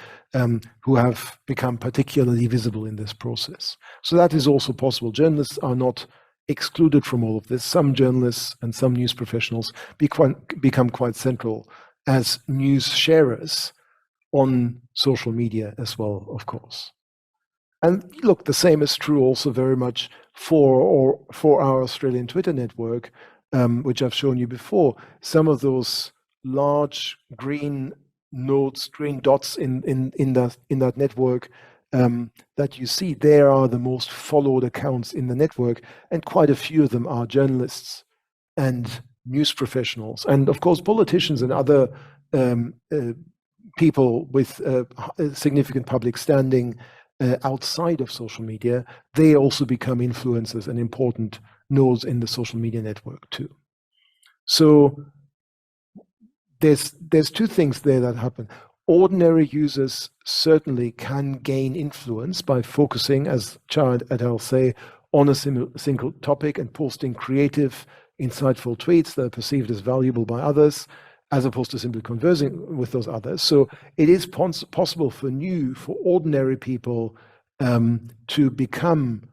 who have become particularly visible in this process. So that is also possible. Journalists are not excluded from all of this. Some journalists and some news professionals become quite central as news sharers on social media as well, of course. And look, the same is true also very much for our Australian Twitter network, which I've shown you before. Some of those large green nodes, green dots in that network that you see, there are the most followed accounts in the network, and quite a few of them are journalists and news professionals, and of course politicians and other people with significant public standing outside of social media. They also become influencers and important nodes in the social media network too. So there's two things there that happen. Ordinary users certainly can gain influence by focusing, as Chad et al. Say, on a single topic and posting creative, insightful tweets that are perceived as valuable by others, as opposed to simply conversing with those others. So it is possible for ordinary people to become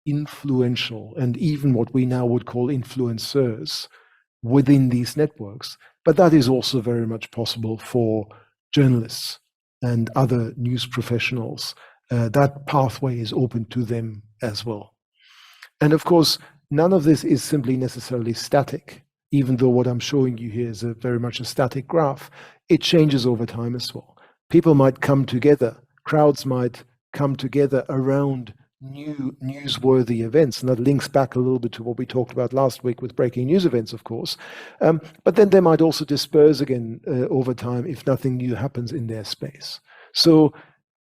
influential, and even what we now would call influencers within these networks. But that is also very much possible for journalists and other news professionals. That pathway is open to them as well. And of course, none of this is simply necessarily static, even though what I'm showing you here is very much a static graph. It changes over time as well. People might come together, crowds might come together around new newsworthy events, and that links back a little bit to what we talked about last week with breaking news events, of course. But then they might also disperse again over time if nothing new happens in their space. So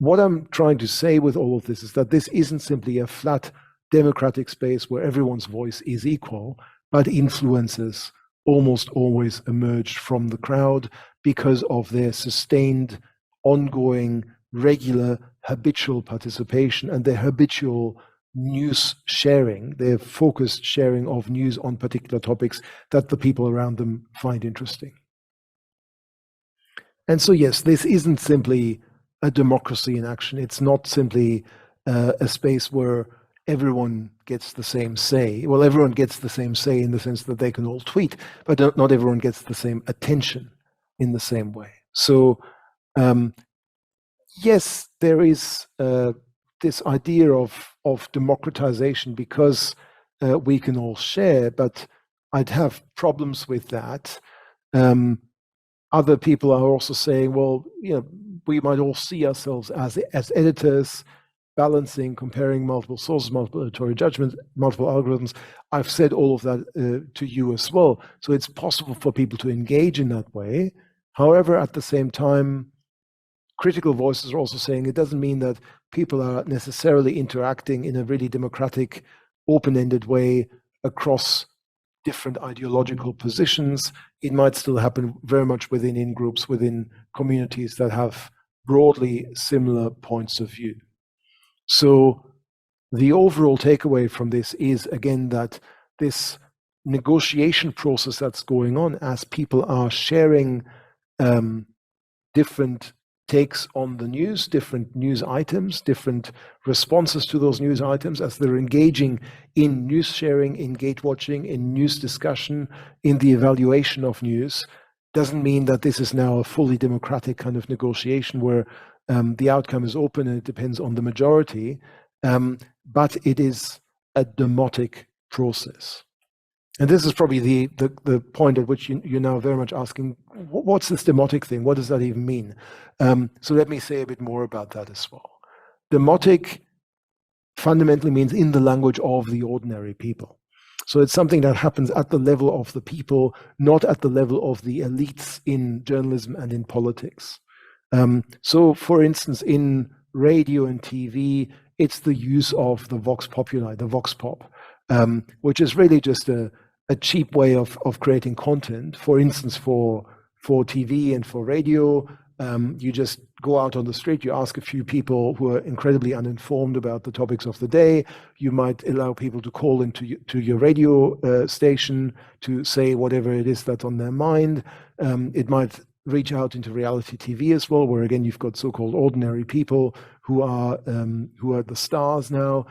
what I'm trying to say with all of this is that this isn't simply a flat democratic space where everyone's voice is equal, but influencers almost always emerge from the crowd because of their sustained, ongoing, regular, habitual participation and their habitual news sharing, their focused sharing of news on particular topics that the people around them find interesting. And so, yes, this isn't simply a democracy in action. It's not simply a space where everyone gets the same say. Well, everyone gets the same say in the sense that they can all tweet, but not everyone gets the same attention in the same way. So, yes, there is this idea of democratization because we can all share, but I'd have problems with that. Other people are also saying, well, we might all see ourselves as editors, balancing, comparing multiple sources, multiple editorial judgments, multiple algorithms. I've said all of that to you as well. So it's possible for people to engage in that way. However, at the same time, critical voices are also saying it doesn't mean that people are necessarily interacting in a really democratic, open-ended way across different ideological positions. It might still happen very much within in-groups, within communities that have broadly similar points of view. So the overall takeaway from this is, again, that this negotiation process that's going on as people are sharing different takes on the news, different news items, different responses to those news items, as they're engaging in news sharing, in gate watching, in news discussion, in the evaluation of news, doesn't mean that this is now a fully democratic kind of negotiation where the outcome is open and it depends on the majority, but it is a demotic process. And this is probably the point at which you're now very much asking, what's this demotic thing? What does that even mean? So let me say a bit more about that as well. Demotic fundamentally means in the language of the ordinary people. So it's something that happens at the level of the people, not at the level of the elites in journalism and in politics. So for instance, in radio and TV, it's the use of the vox populi, the vox pop, which is really just a cheap way of creating content. For instance, for TV and for radio, you just go out on the street, you ask a few people who are incredibly uninformed about the topics of the day. You might allow people to call into your radio station to say whatever it is that's on their mind. It might reach out into reality TV as well, where again you've got so-called ordinary people who are the stars now.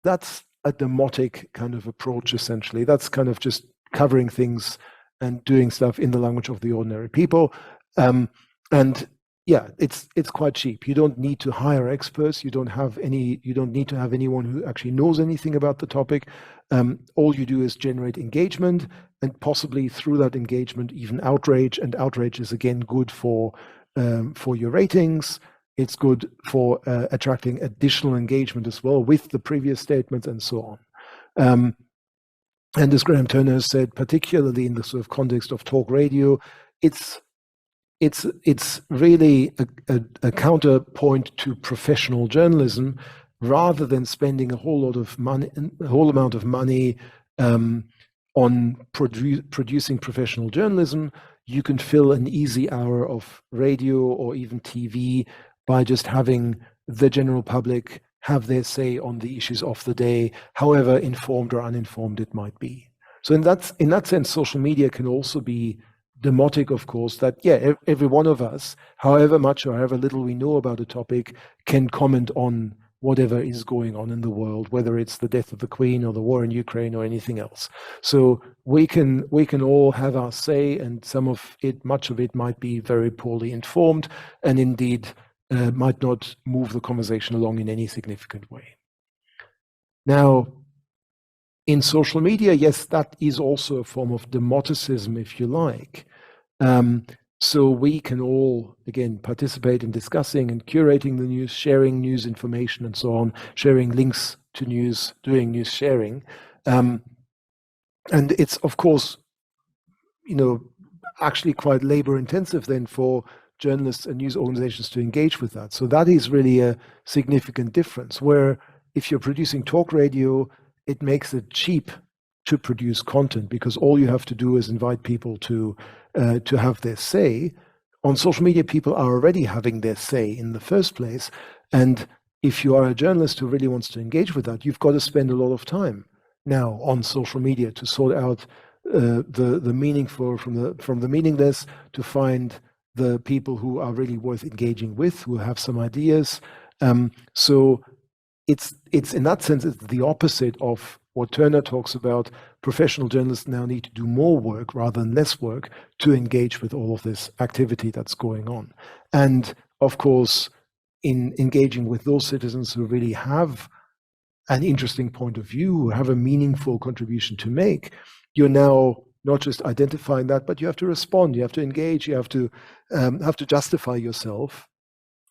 That's a demotic kind of approach, essentially. That's kind of just covering things and doing stuff in the language of the ordinary people. And yeah, it's quite cheap. You don't need to hire experts. You don't need to have anyone who actually knows anything about the topic. All you do is generate engagement, and possibly through that engagement, even outrage. And outrage is again good for your ratings. It's good for attracting additional engagement as well with the previous statements and so on. And as Graham Turner has said, particularly in the sort of context of talk radio, it's really a counterpoint to professional journalism. Rather than spending a whole amount of money on producing professional journalism, you can fill an easy hour of radio or even TV by just having the general public have their say on the issues of the day, however informed or uninformed it might be. So in that sense, social media can also be demotic, of course, that, yeah, every one of us, however much or however little we know about a topic, can comment on whatever is going on in the world, whether it's the death of the Queen or the war in Ukraine or anything else. So we can all have our say, and much of it might be very poorly informed, and indeed might not move the conversation along in any significant way. Now, in social media, yes, that is also a form of demoticism, if you like. So we can all, again, participate in discussing and curating the news, sharing news information and so on, sharing links to news, doing news sharing. And it's, of course, actually quite labor intensive then for journalists and news organizations to engage with that. So that is really a significant difference, where if you're producing talk radio, it makes it cheap to produce content because all you have to do is invite people to have their say. On social media, people are already having their say in the first place. And if you are a journalist who really wants to engage with that, you've got to spend a lot of time now on social media to sort out the meaningful from the meaningless, to find the people who are really worth engaging with, who have some ideas. So it's in that sense, it's the opposite of what Turner talks about. Professional journalists now need to do more work rather than less work to engage with all of this activity that's going on. And of course, in engaging with those citizens who really have an interesting point of view, who have a meaningful contribution to make, you're now not just identifying that, but you have to respond, you have to engage, you have to justify yourself,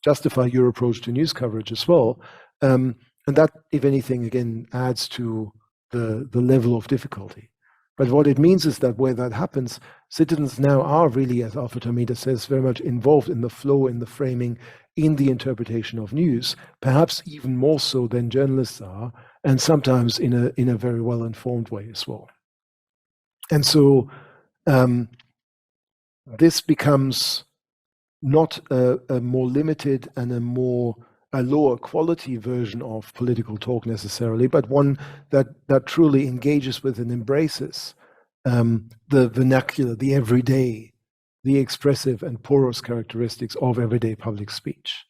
justify your approach to news coverage as well. And that, if anything, again, adds to the level of difficulty. But what it means is that where that happens, citizens now are really, as Alfred Hamida says, very much involved in the flow, in the framing, in the interpretation of news, perhaps even more so than journalists are, and sometimes in a very well-informed way as well. And so this becomes not a more limited and a lower quality version of political talk necessarily, but one that truly engages with and embraces the vernacular, the everyday, the expressive and porous characteristics of everyday public speech.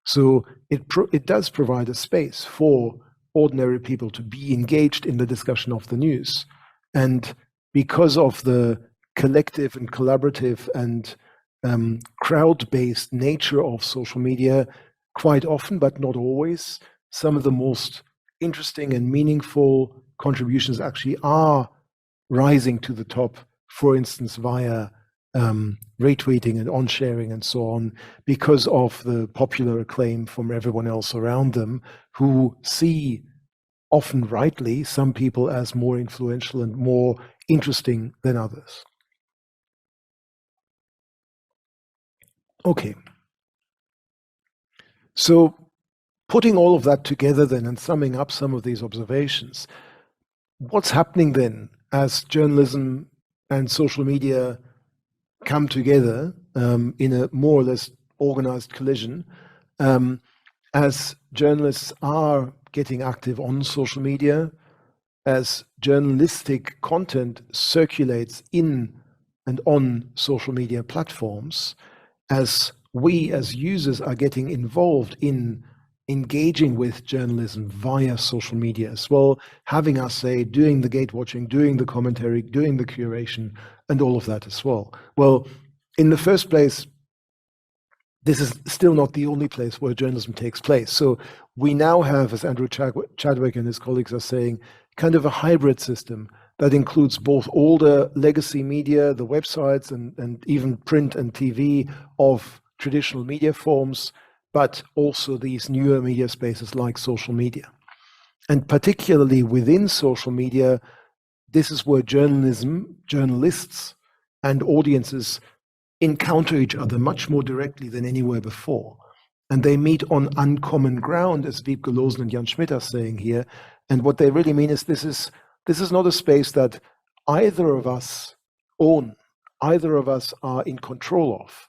So it does provide a space for ordinary people to be engaged in the discussion of the news. And because of the collective and collaborative and crowd-based nature of social media, quite often, but not always, some of the most interesting and meaningful contributions actually are rising to the top, for instance, via retweeting and on-sharing and so on, because of the popular acclaim from everyone else around them, who see, often rightly, some people as more influential and more interesting than others. Okay. So putting all of that together then and summing up some of these observations, what's happening then as journalism and social media come together in a more or less organized collision, as journalists are getting active on social media, as journalistic content circulates in and on social media platforms, as we as users are getting involved in engaging with journalism via social media as well, having us say, doing the gate watching, doing the commentary, doing the curation, and all of that as well. Well, in the first place, this is still not the only place where journalism takes place. So we now have, as Andrew Chadwick and his colleagues are saying, kind of a hybrid system that includes both older legacy media, the websites, and even print and TV of traditional media forms, but also these newer media spaces like social media. And particularly within social media, this is where journalists, and audiences encounter each other much more directly than anywhere before. And they meet on uncommon ground, as Wiebke Losen and Jan Schmidt are saying here. And what they really mean is this is not a space that either of us own, either of us are in control of.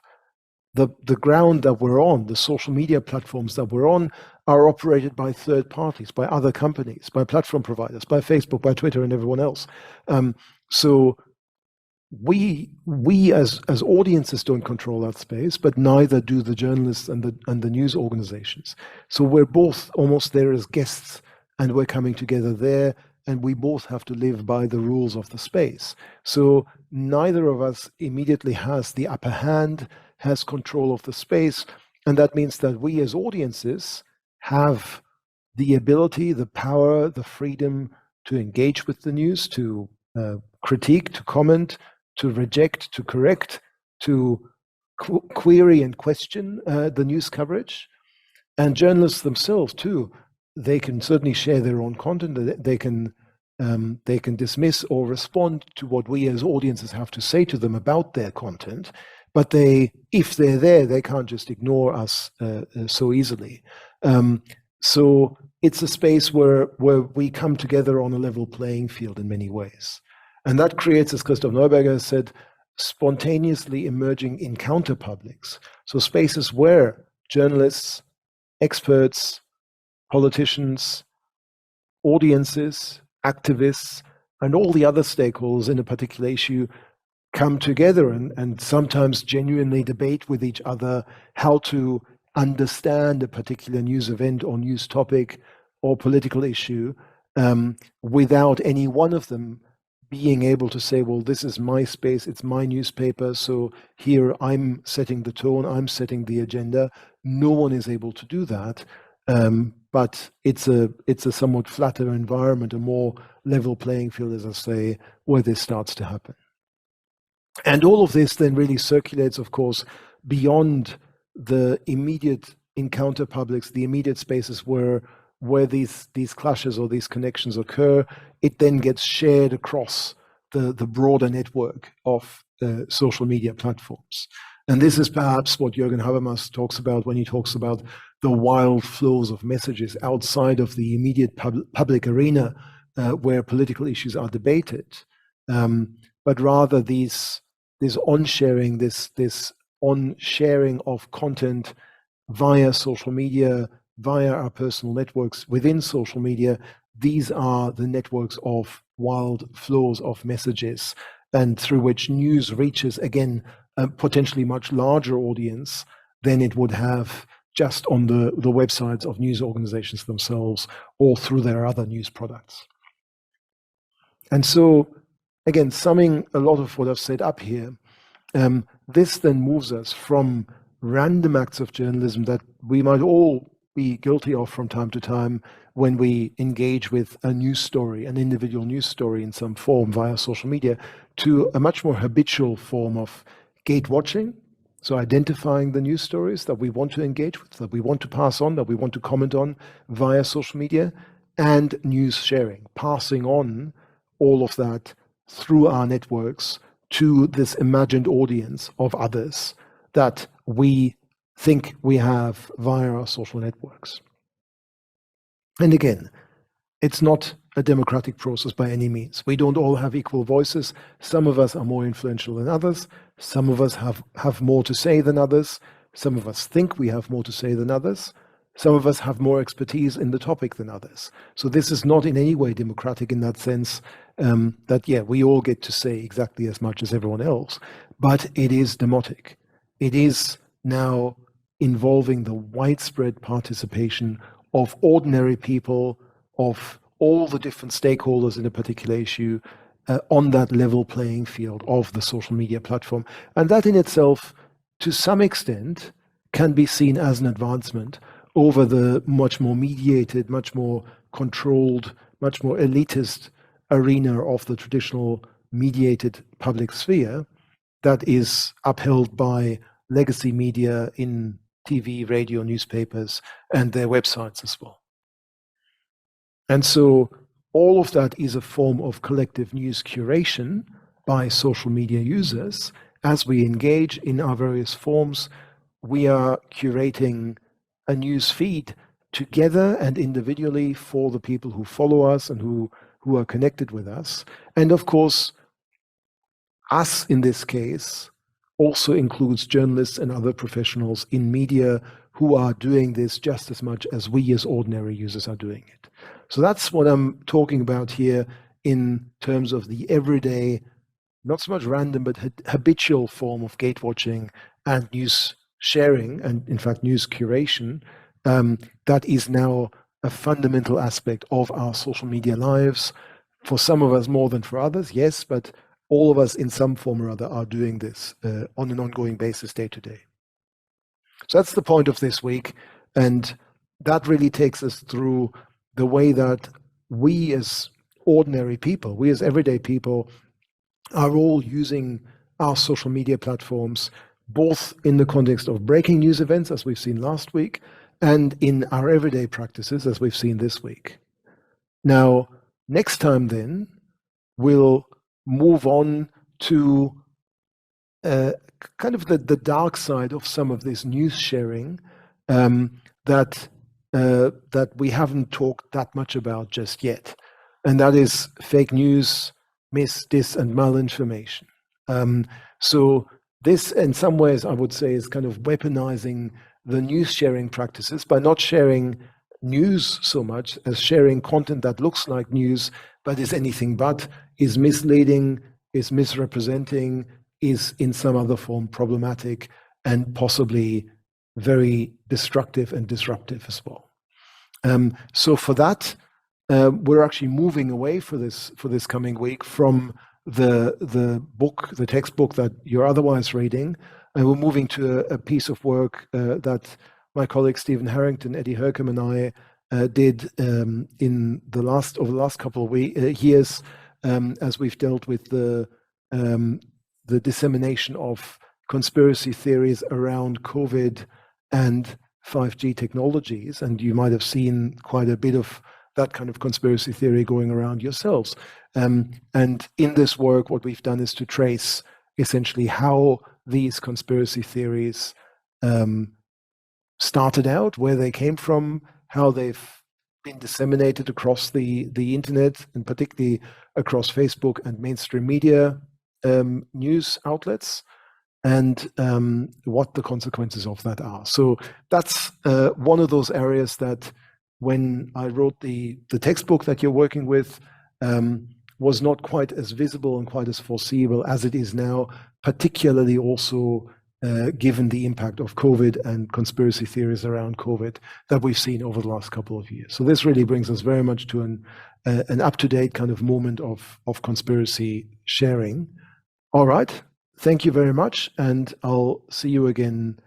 The ground that we're on, the social media platforms that we're on, are operated by third parties, by other companies, by platform providers, by Facebook, by Twitter, and everyone else. So we as audiences don't control that space, but neither do the journalists and the news organizations. So we're both almost there as guests, and we're coming together there, and we both have to live by the rules of the space. So neither of us immediately has the upper hand, has control of the space, and that means that we as audiences have the ability, the power, the freedom to engage with the news, to critique, to comment, to reject, to correct, to query and question the news coverage. And journalists themselves too, they can certainly share their own content. They can dismiss or respond to what we as audiences have to say to them about their content. But if they're there, they can't just ignore us so easily. So it's a space where we come together on a level playing field in many ways. And that creates, as Christoph Neuberger has said, spontaneously emerging encounter publics. So spaces where journalists, experts, politicians, audiences, activists, and all the other stakeholders in a particular issue come together and sometimes genuinely debate with each other how to understand a particular news event or news topic or political issue without any one of them being able to say, well, this is my space, it's my newspaper, so here I'm setting the tone, I'm setting the agenda. No one is able to do that, but it's a somewhat flatter environment, a more level playing field, as I say, where this starts to happen. And all of this then really circulates, of course, beyond the immediate encounter publics, the immediate spaces where these clashes or these connections occur. It then gets shared across the broader network of social media platforms. And this is perhaps what Jürgen Habermas talks about when he talks about the wild flows of messages outside of the immediate public arena where political issues are debated. but rather this on-sharing, this on-sharing of content via social media, via our personal networks within social media. These are the networks of wild flows of messages, and through which news reaches, again, a potentially much larger audience than it would have just on the websites of news organizations themselves or through their other news products. And so, again, summing a lot of what I've said up here, this then moves us from random acts of journalism that we might all be guilty of from time to time when we engage with a news story, an individual news story in some form via social media, to a much more habitual form of gate watching. So identifying the news stories that we want to engage with, that we want to pass on, that we want to comment on via social media, and news sharing, passing on all of that through our networks to this imagined audience of others that we think we have via our social networks. And again, it's not a democratic process by any means. We don't all have equal voices. Some of us are more influential than others. Some of us have more to say than others. Some of us think we have more to say than others. Some of us have more expertise in the topic than others. So this is not in any way democratic in that sense, that, yeah, we all get to say exactly as much as everyone else, but it is demotic. It is now involving the widespread participation of ordinary people, of all the different stakeholders in a particular issue, on that level playing field of the social media platform. And that in itself, to some extent, can be seen as an advancement over the much more mediated, much more controlled, much more elitist arena of the traditional mediated public sphere that is upheld by legacy media in TV, radio, newspapers, and their websites as well. And so all of that is a form of collective news curation by social media users. As we engage in our various forms, we are curating a news feed together and individually for the people who follow us and who are connected with us. And of course, us in this case also includes journalists and other professionals in media who are doing this just as much as we as ordinary users are doing it. So that's what I'm talking about here in terms of the everyday, not so much random, but habitual form of gate watching and news sharing, and in fact news curation, that is now a fundamental aspect of our social media lives. For some of us more than for others, yes, but all of us in some form or other are doing this on an ongoing basis day to day. So that's the point of this week, and that really takes us through the way that we as ordinary people, we as everyday people, are all using our social media platforms, both in the context of breaking news events, as we've seen last week, and in our everyday practices, as we've seen this week. Now, next time then, we'll move on to kind of the dark side of some of this news sharing that we haven't talked that much about just yet, and that is fake news, dis, and malinformation. So this, in some ways, I would say, is kind of weaponizing the news sharing practices by not sharing news so much as sharing content that looks like news but is anything but, is misleading, is misrepresenting, is in some other form problematic, and possibly very destructive and disruptive as well. So for that, we're actually moving away for this coming week from the book, the textbook that you're otherwise reading, and we're moving to a piece of work that my colleague Stephen Harrington, Eddie Hercombe, and I did over the last couple of years, as we've dealt with the dissemination of conspiracy theories around COVID and 5G technologies, and you might have seen quite a bit of that kind of conspiracy theory going around yourselves. And in this work, what we've done is to trace essentially how these conspiracy theories started out, where they came from, how they've been disseminated across the internet, and particularly across Facebook and mainstream media, news outlets and what the consequences of that are. So that's one of those areas that when I wrote the textbook that you're working with was not quite as visible and quite as foreseeable as it is now, particularly also given the impact of COVID and conspiracy theories around COVID that we've seen over the last couple of years. So this really brings us very much to an up-to-date kind of moment of conspiracy sharing. All right. Thank you very much, and I'll see you again